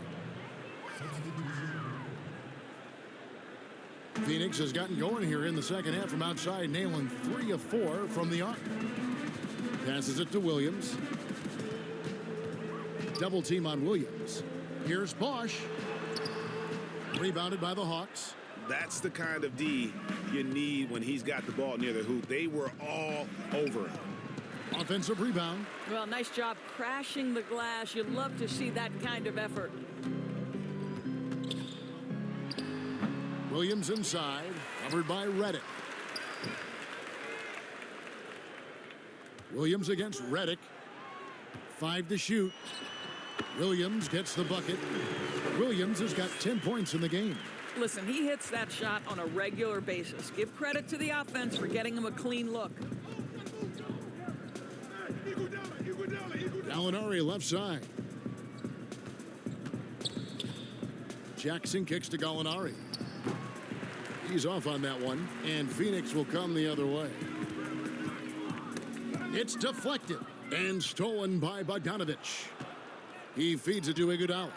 Phoenix has gotten going here in the 2nd half from outside, nailing 3 of 4 from the arc. Passes it to Williams. Double team on Williams. Here's Bosch. Rebounded by the Hawks. That's the kind of D you need when he's got the ball near the hoop. They were all over him. Offensive rebound. Well, nice job crashing the glass. You'd love to see that kind of effort. Williams inside, covered by Redick. Williams against Redick. 5 to shoot. Williams gets the bucket. Williams has got 10 points in the game. Listen, he hits that shot on a regular basis. Give credit to the offense for getting him a clean look. Gallinari left side. Jackson kicks to Gallinari. He's off on that one, and Phoenix will come the other way. It's deflected and stolen by Bogdanovich. He feeds it to Iguodala.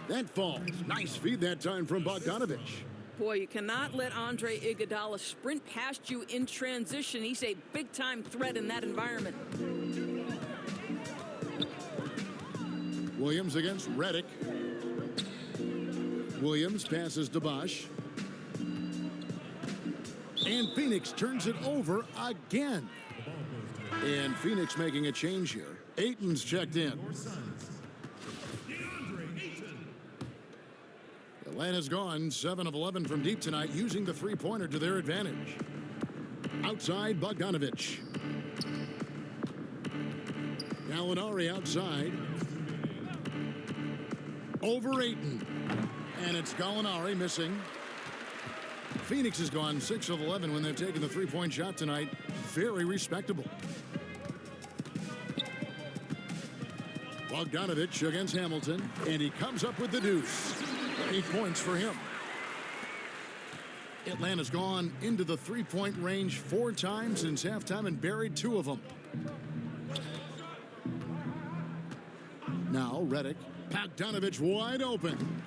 That falls. Nice feed that time from Bogdanovich. Boy, you cannot let Andre Iguodala sprint past you in transition. He's a big-time threat in that environment. Williams against Redick. Williams passes to Bosch. And Phoenix turns it over again. And Phoenix making a change here. Ayton's checked in. Atlanta's gone 7 of 11 from deep tonight, using the 3-pointer to their advantage. Outside, Bogdanovich. Gallinari outside. Over Ayton. And it's Gallinari missing. Phoenix has gone 6 of 11 when they've taken the three-point shot tonight. Very respectable. Bogdanovich against Hamilton, and he comes up with the deuce. 8 points for him. Atlanta's gone into the three-point range 4 times since halftime and buried 2 of them. Now Redick. Bogdanovich wide open.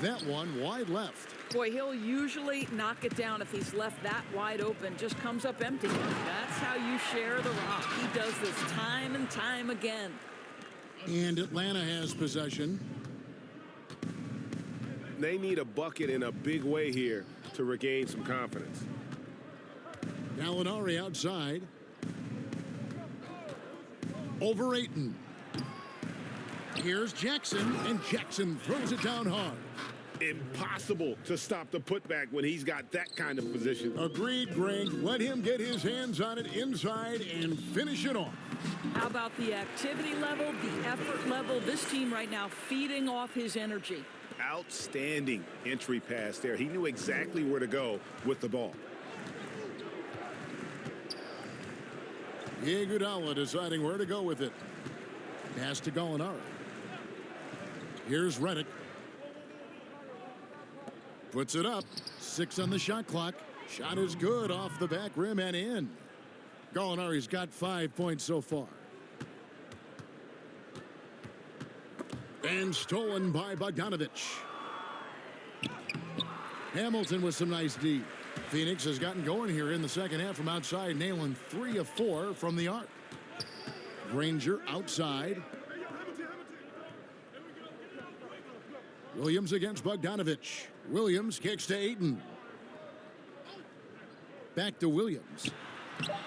That one wide left. Boy, he'll usually knock it down if he's left that wide open. Just comes up empty. That's how you share the rock. He does this time and time again. And Atlanta has possession. They need a bucket in a big way here to regain some confidence. Gallinari outside. Over Ayton. Here's Jackson, and Jackson throws it down hard. Impossible to stop the putback when he's got that kind of position. Agreed, Greg. Let him get his hands on it inside and finish it off. How about the activity level, the effort level? This team right now feeding off his energy. Outstanding entry pass there. He knew exactly where to go with the ball. Iguodala deciding where to go with it. Pass to Gallinari. Here's Redick. Puts it up. 6 on the shot clock. Shot is good off the back rim and in. Gallinari's got 5 points so far. And stolen by Bogdanovich. Hamilton with some nice D. Phoenix has gotten going here in the second half from outside, nailing 3 of 4 from the arc. Granger outside. Williams against Bogdanovich. Williams kicks to Ayton. Back to Williams.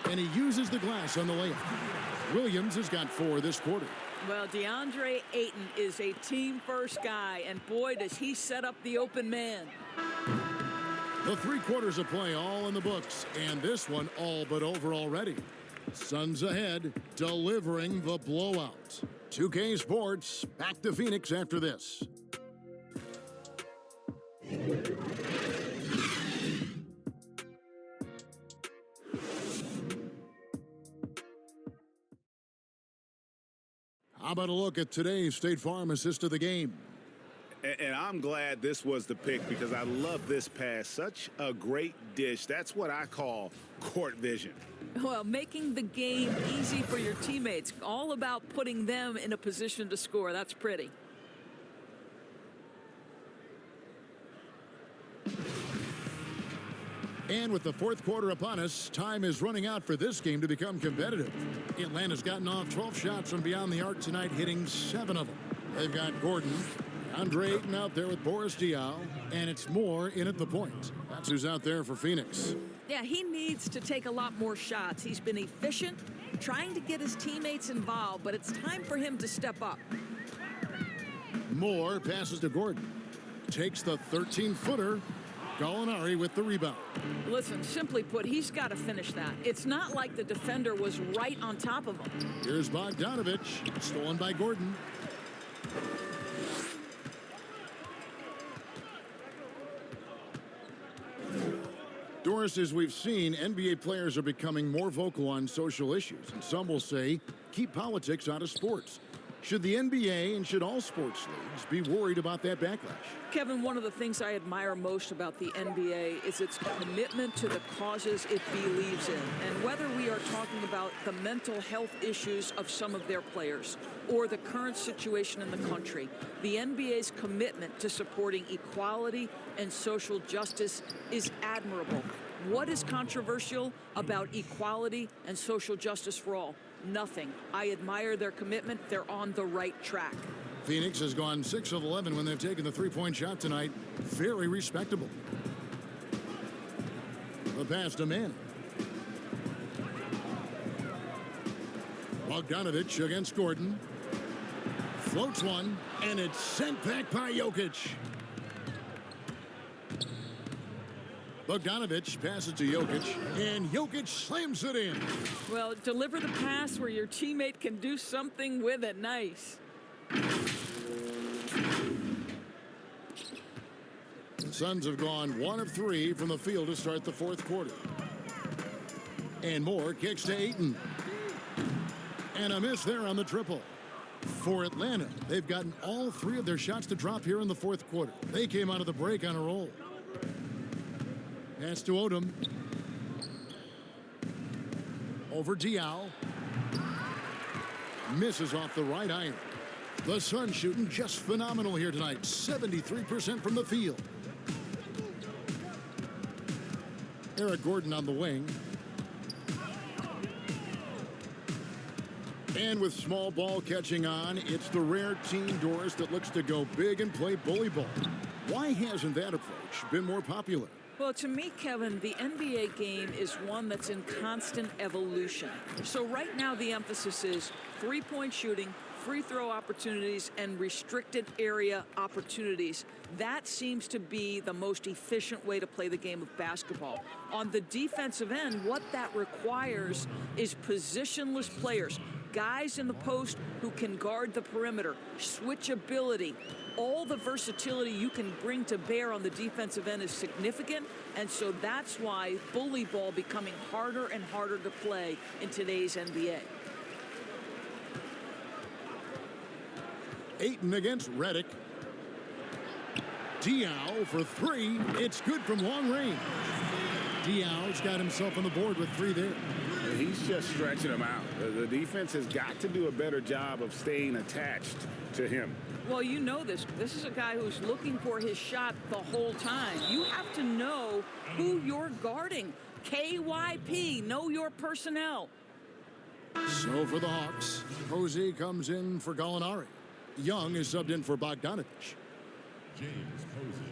And he uses the glass on the layup. Williams has got 4 this quarter. Well, DeAndre Ayton is a team-first guy, and boy, does he set up the open man. The 3 quarters of play all in the books, and this one all but over already. Suns ahead, delivering the blowout. 2K Sports, back to Phoenix after this. How about a look at today's State Farm assist of the game? And I'm glad this was the pick because I love this pass. Such a great dish. That's what I call court vision. Well, making the game easy for your teammates. All about putting them in a position to score. That's pretty. And with the 4th quarter upon us, time is running out for this game to become competitive. Atlanta's gotten off 12 shots from beyond the arc tonight, hitting 7 of them. They've got Gordon, Andre Ayton out there with Boris Diaw, and it's Moore in at the point. That's who's out there for Phoenix. Yeah, he needs to take a lot more shots. He's been efficient, trying to get his teammates involved, but it's time for him to step up. Moore passes to Gordon. Takes the 13-footer. Gallinari with the rebound. Listen, simply put, he's got to finish that. It's not like the defender was right on top of him. Here's Bogdanovich, stolen by Gordon. Doris, as we've seen, NBA players are becoming more vocal on social issues, and some will say, keep politics out of sports. Should the NBA and should all sports leagues be worried about that backlash? Kevin, one of the things I admire most about the NBA is its commitment to the causes it believes in. And whether we are talking about the mental health issues of some of their players or the current situation in the country, the NBA's commitment to supporting equality and social justice is admirable. What is controversial about equality and social justice for all? Nothing. I admire their commitment. They're on the right track. Phoenix has gone 6 of 11 when they've taken the three-point shot tonight. Very respectable. The pass to Manning. Bogdanovich against Gordon. Floats one, and it's sent back by Jokic. Bogdanovich passes to Jokic, and Jokic slams it in. Well, deliver the pass where your teammate can do something with it. Nice. Suns have gone 1 of 3 from the field to start the fourth quarter. And Moore kicks to Ayton. And a miss there on the triple. For Atlanta, they've gotten all 3 of their shots to drop here in the fourth quarter. They came out of the break on a roll. Pass to Odom. Over Diaw. Misses off the right iron. The Suns shooting just phenomenal here tonight. 73% from the field. Eric Gordon on the wing. And with small ball catching on, it's the rare team, Doris, that looks to go big and play bully ball. Why hasn't that approach been more popular? Well, to me, Kevin, the NBA game is one that's in constant evolution. So right now the emphasis is three-point shooting, free throw opportunities, and restricted area opportunities. That seems to be the most efficient way to play the game of basketball. On the defensive end, what that requires is positionless players, guys in the post who can guard the perimeter, switchability. All the versatility you can bring to bear on the defensive end is significant, and so that's why bully ball becoming harder and harder to play in today's NBA. Ayton against Redick. Diaw for 3. It's good from long range. Diaw's got himself on the board with 3 there. He's just stretching them out. The defense has got to do a better job of staying attached to him. Well, you know this. This is a guy who's looking for his shot the whole time. You have to know who you're guarding. KYP, know your personnel. So for the Hawks, Posey comes in for Gallinari. Young is subbed in for Bogdanovich. James Posey.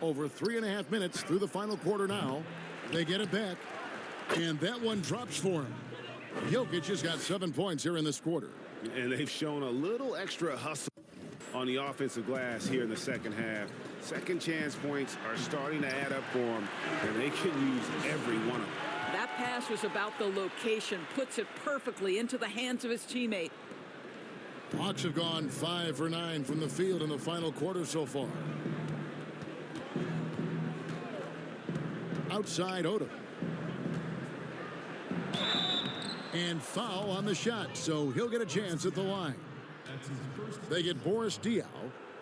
Over 3.5 minutes through the final quarter now. They get it back. And that one drops for him. Jokic has got 7 points here in this quarter. And they've shown a little extra hustle on the offensive glass here in the second half. Second chance points are starting to add up for them, and they can use every one of them. That pass was about the location, puts it perfectly into the hands of his teammate. Hawks have gone 5 for 9 from the field in the final quarter so far. Outside Odom. And foul on the shot, so he'll get a chance at the line. They get Boris Diaw.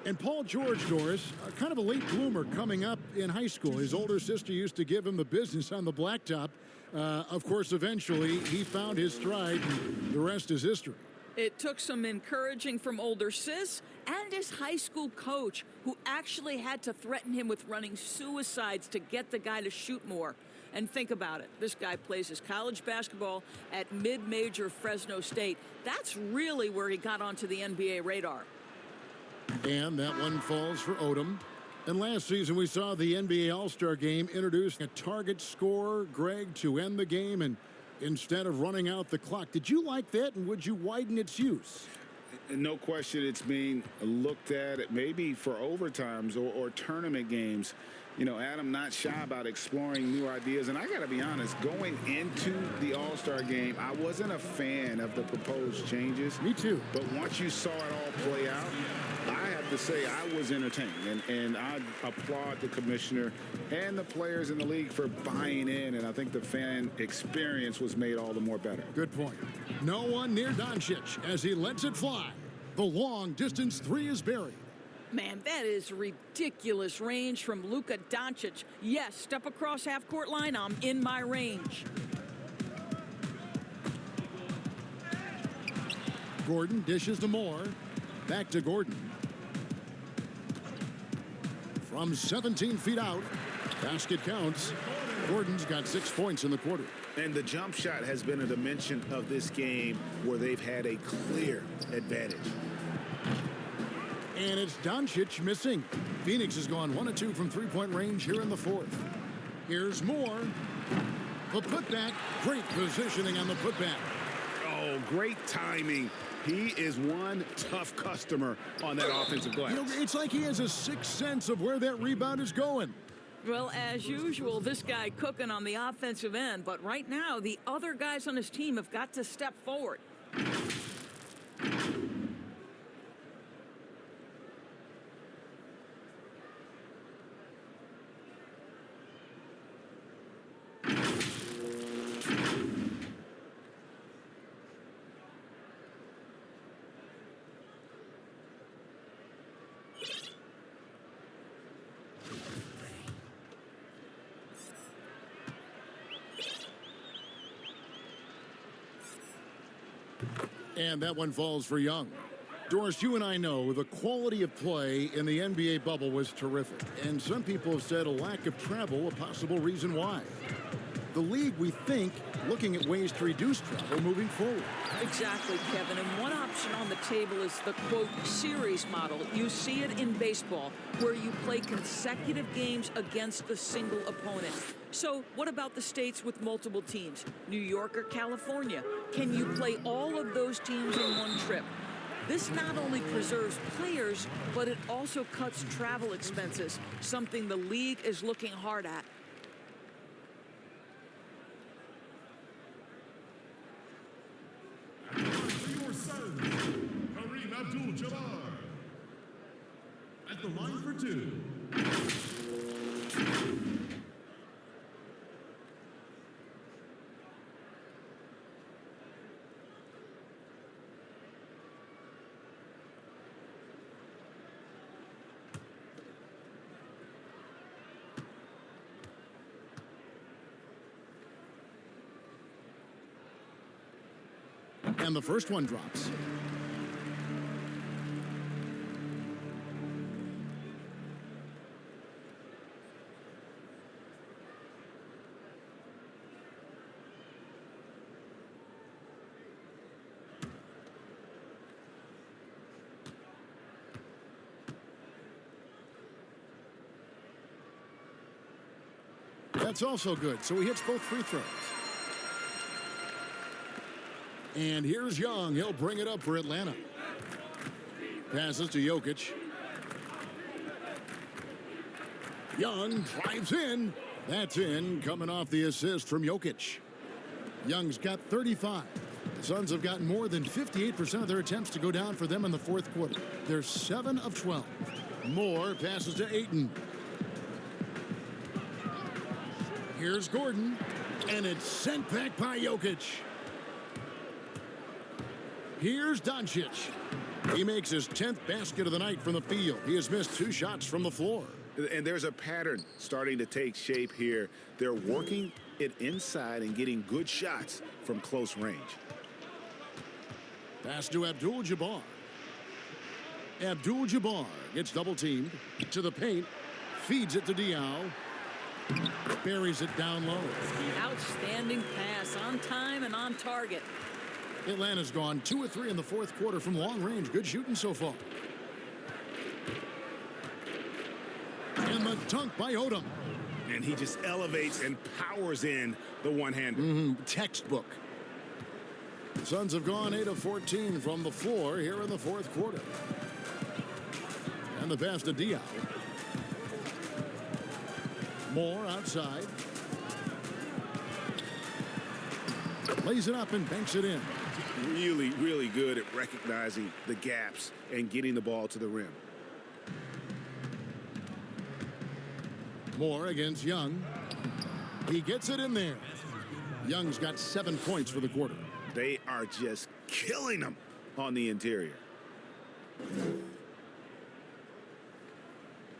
And Paul George, Doris, kind of a late bloomer coming up in high school. His older sister used to give him the business on the blacktop. Of course, eventually, he found his stride, and the rest is history. It took some encouraging from older sis and his high school coach, who actually had to threaten him with running suicides to get the guy to shoot more. And think about it. This guy plays his college basketball at mid-major Fresno State. That's really where he got onto the NBA radar. And that one falls for Odom. And last season, we saw the NBA All-Star Game introducing a target scorer, Greg, to end the game and instead of running out the clock. Did you like that, and would you widen its use? No question it's being looked at maybe for overtimes or tournament games. You know, Adam not shy about exploring new ideas. And I got to be honest, going into the All-Star game, I wasn't a fan of the proposed changes. Me too. But once you saw it all play out, I have to say I was entertained. And I applaud the commissioner and the players in the league for buying in. And I think the fan experience was made all the more better. Good point. No one near Doncic as he lets it fly. The long-distance 3 is buried. Man, that is ridiculous range from Luka Doncic. Yes, step across half-court line, I'm in my range. Gordon dishes to Moore. Back to Gordon. From 17 feet out, basket counts. Gordon's got 6 points in the quarter. And the jump shot has been a dimension of this game where they've had a clear advantage. And it's Doncic missing. Phoenix has gone 1 of 2 from three-point range here in the fourth. Here's Moore. The putback. Great positioning on the putback. Oh, great timing. He is one tough customer on that offensive glass. You know, it's like he has a sixth sense of where that rebound is going. Well, as usual, this guy cooking on the offensive end, but right now, the other guys on his team have got to step forward. And that one falls for Young. Doris, you and I know the quality of play in the NBA bubble was terrific. And some people have said a lack of travel a possible reason why. The league, we think, looking at ways to reduce travel moving forward. Exactly, Kevin. And one option on the table is the, quote, series model. You see it in baseball, where you play consecutive games against a single opponent. So what about the states with multiple teams? New York or California? Can you play all of those teams in one trip? This not only preserves players, but it also cuts travel expenses, something the league is looking hard at. Your son, Kareem Abdul-Jabbar. At the line for two. And the first one drops. That's also good, so he hits both free throws. And here's Young. He'll bring it up for Atlanta. Passes to Jokic. Young drives in. That's in, coming off the assist from Jokic. Young's got 35. The Suns have gotten more than 58% of their attempts to go down for them in the fourth quarter. They're 7 of 12. Moore passes to Ayton. Here's Gordon. And it's sent back by Jokic. Here's Doncic. He makes his 10th basket of the night from the field. He has missed 2 shots from the floor. And there's a pattern starting to take shape here. They're working it inside and getting good shots from close range. Pass to Abdul-Jabbar. Abdul-Jabbar gets double-teamed to the paint. Feeds it to Diaw. Buries it down low. Outstanding pass, on time and on target. Atlanta's gone 2 of 3 in the fourth quarter from long range. Good shooting so far. And the dunk by Odom. And he just elevates and powers in the one-hander. Textbook. Suns have gone 8 of 14 from the floor here in the fourth quarter. And the pass to Diaw. Moore outside. Lays it up and banks it in. Really, really good at recognizing the gaps and getting the ball to the rim. Moore against Young. He gets it in there. Young's got 7 points for the quarter. They are just killing them on the interior.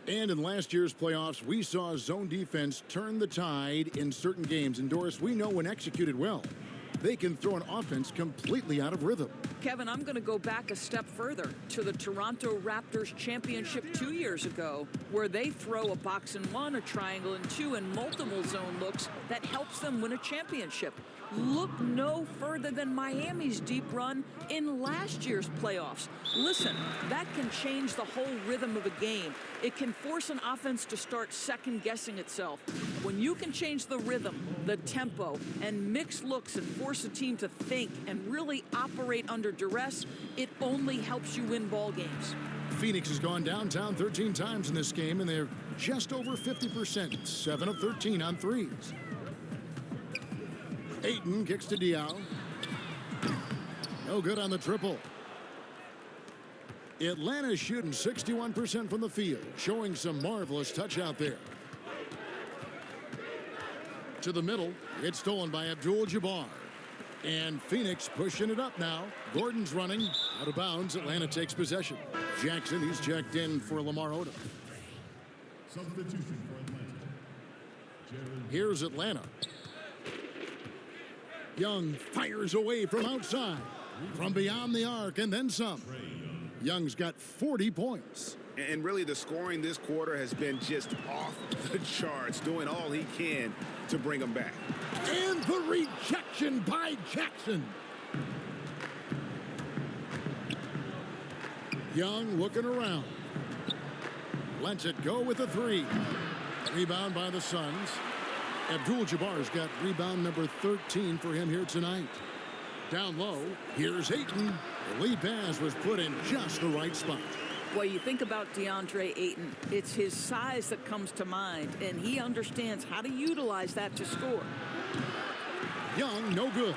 And in last year's playoffs, we saw zone defense turn the tide in certain games. And Doris, we know when executed well, they can throw an offense completely out of rhythm. Kevin, I'm going to go back a step further to the Toronto Raptors championship 2 years ago, where they throw a box and 1, a triangle and 2, and multiple zone looks that helps them win a championship. Look no further than Miami's deep run in last year's playoffs. Listen, that can change the whole rhythm of a game. It can force an offense to start second-guessing itself. When you can change the rhythm, the tempo, and mix looks and force a team to think and really operate under duress, it only helps you win ball games. Phoenix has gone downtown 13 times in this game, and they're just over 50%, 7 of 13 on threes. Ayton kicks to Diallo. No good on the triple. Atlanta's shooting 61% from the field, showing some marvelous touch out there. To the middle, it's stolen by Abdul-Jabbar. And Phoenix pushing it up now. Gordon's running out of bounds. Atlanta takes possession. Jackson, he's checked in for Lamar Odom. Substitution for Atlanta. Here's Atlanta. Young fires away from outside, from beyond the arc, and then some. Young's got 40 points. And really, the scoring this quarter has been just off the charts, doing all he can to bring them back. And the rejection by Jackson. Young looking around. Lets it go with a three. Rebound by the Suns. Abdul-Jabbar's got rebound number 13 for him here tonight. Down low, here's Ayton. The lead pass was put in just the right spot. Well, you think about DeAndre Ayton, it's his size that comes to mind, and he understands how to utilize that to score. Young, no good.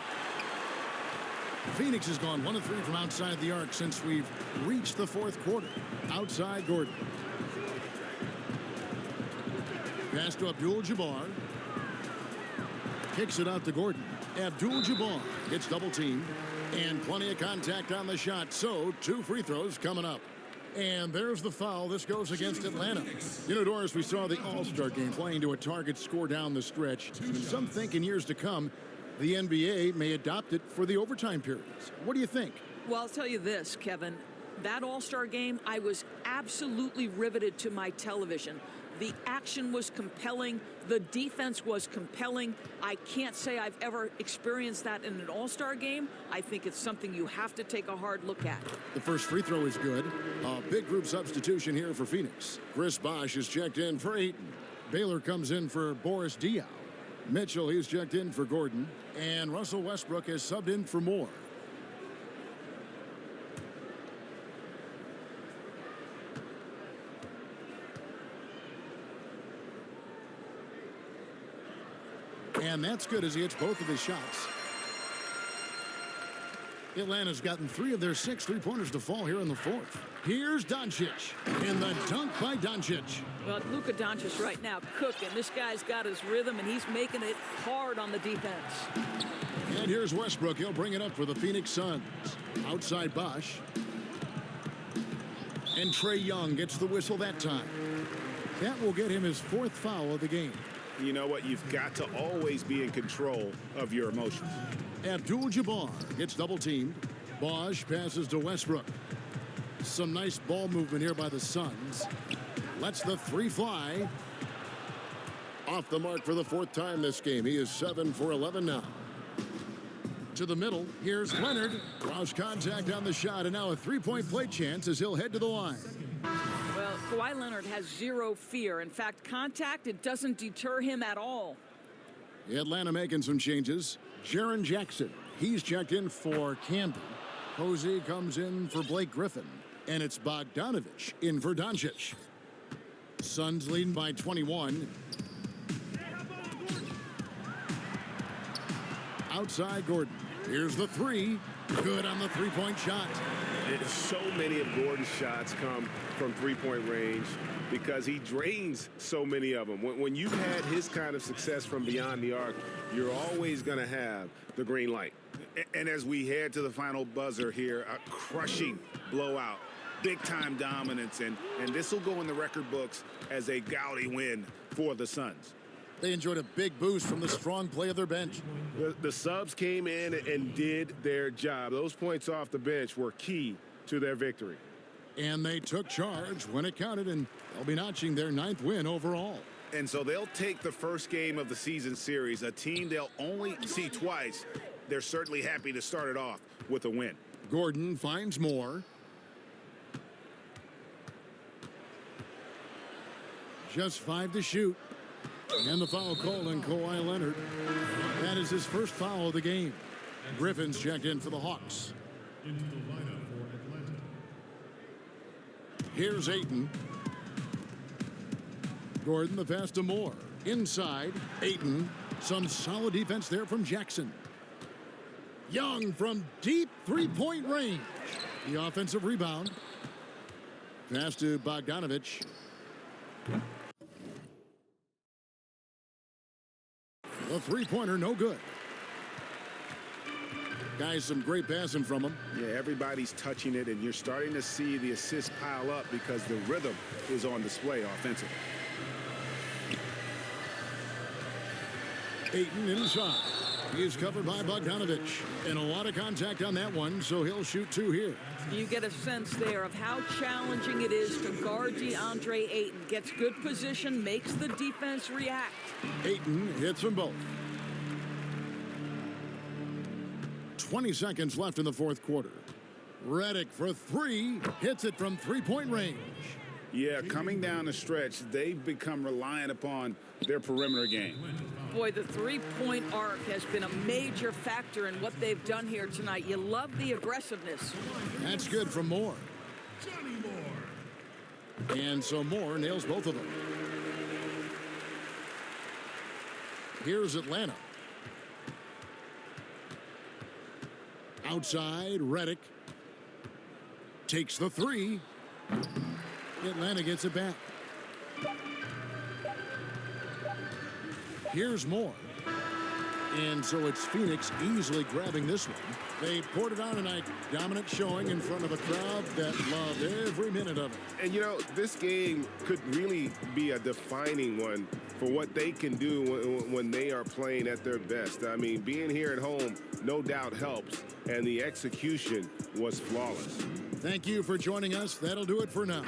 Phoenix has gone 1 of 3 from outside the arc since we've reached the fourth quarter. Outside Gordon. Pass to Abdul-Jabbar. Kicks it out to Gordon. Abdul-Jabbar gets double teamed. And plenty of contact on the shot. So 2 free throws coming up. And there's the foul. This goes against Atlanta. You know, Doris, we saw the All-Star game playing to a target score down the stretch. And some think in years to come, the NBA may adopt it for the overtime periods. What do you think? Well, I'll tell you this, Kevin. That All-Star game, I was absolutely riveted to my television. The action was compelling. The defense was compelling. I can't say I've ever experienced that in an All-Star game. I think it's something you have to take a hard look at. The first free throw is good. A big group substitution here for Phoenix. Chris Bosh is checked in for Ayton. Baylor comes in for Boris Diaw. Mitchell, he's checked in for Gordon. And Russell Westbrook has subbed in for Moore. And that's good as he hits both of his shots. Atlanta's gotten 3 of their 6 three-pointers to fall here in the fourth. Here's Doncic. And the dunk by Doncic. Well, Luka Doncic right now cooking. This guy's got his rhythm, and he's making it hard on the defense. And here's Westbrook. He'll bring it up for the Phoenix Suns. Outside Bosh. And Trae Young gets the whistle that time. That will get him his 4th foul of the game. You know what? You've got to always be in control of your emotions. Abdul-Jabbar gets double-teamed. Bosh passes to Westbrook. Some nice ball movement here by the Suns. Lets the 3 fly. Off the mark for the 4th time this game. He is 7 for 11 now. To the middle, here's Leonard. Draws contact on the shot, and now a 3-point play chance as he'll head to the line. Well, Kawhi Leonard has 0 fear. In fact, contact, it doesn't deter him at all. Atlanta making some changes. Jaren Jackson, he's checked in for Camden. Posey comes in for Blake Griffin. And it's Bogdanovich in for Doncic. Suns leading by 21. Outside Gordon. Here's the 3. Good on the 3-point shot. So many of Gordon's shots come from 3-point range because he drains so many of them. When you've had his kind of success from beyond the arc, you're always going to have the green light. And as we head to the final buzzer here, a crushing blowout, big-time dominance, and this will go in the record books as a gaudy win for the Suns. They enjoyed a big boost from the strong play of their bench. The subs came in and did their job. Those points off the bench were key to their victory. And they took charge when it counted, and they'll be notching their 9th win overall. And so they'll take the first game of the season series, a team they'll only see twice. They're certainly happy to start it off with a win. Gordon finds Moore. Just 5 to shoot. And the foul called on Kawhi Leonard. That is his first foul of the game. Griffin's checked in for the Hawks. Into the lineup for Atlanta. Here's Ayton. Gordon, the pass to Moore. Inside, Ayton. Some solid defense there from Jackson. Young from deep three-point range. The offensive rebound. Pass to Bogdanovich. The three-pointer, no good. Guys, some great passing from him. Yeah, everybody's touching it, and you're starting to see the assists pile up because the rhythm is on display offensively. Ayton inside. He's covered by Bogdanovich. And a lot of contact on that one, so he'll shoot two here. You get a sense there of how challenging it is to guard DeAndre Ayton. Gets good position, makes the defense react. Ayton hits them both. 20 seconds left in the fourth quarter. Redick for three. Hits it from three-point range. Yeah, coming down the stretch, they've become reliant upon their perimeter game. Boy, the three-point arc has been a major factor in what they've done here tonight. You love the aggressiveness. That's good from Moore. And so Moore nails both of them. Here's Atlanta. Outside, Redick takes the three. Atlanta gets it back. Here's Moore. And so it's Phoenix easily grabbing this one. They poured it on tonight. Dominant showing in front of a crowd that loved every minute of it. And, you know, this game could really be a defining one for what they can do when they are playing at their best. I mean, being here at home no doubt helps, and the execution was flawless. Thank you for joining us. That'll do it for now.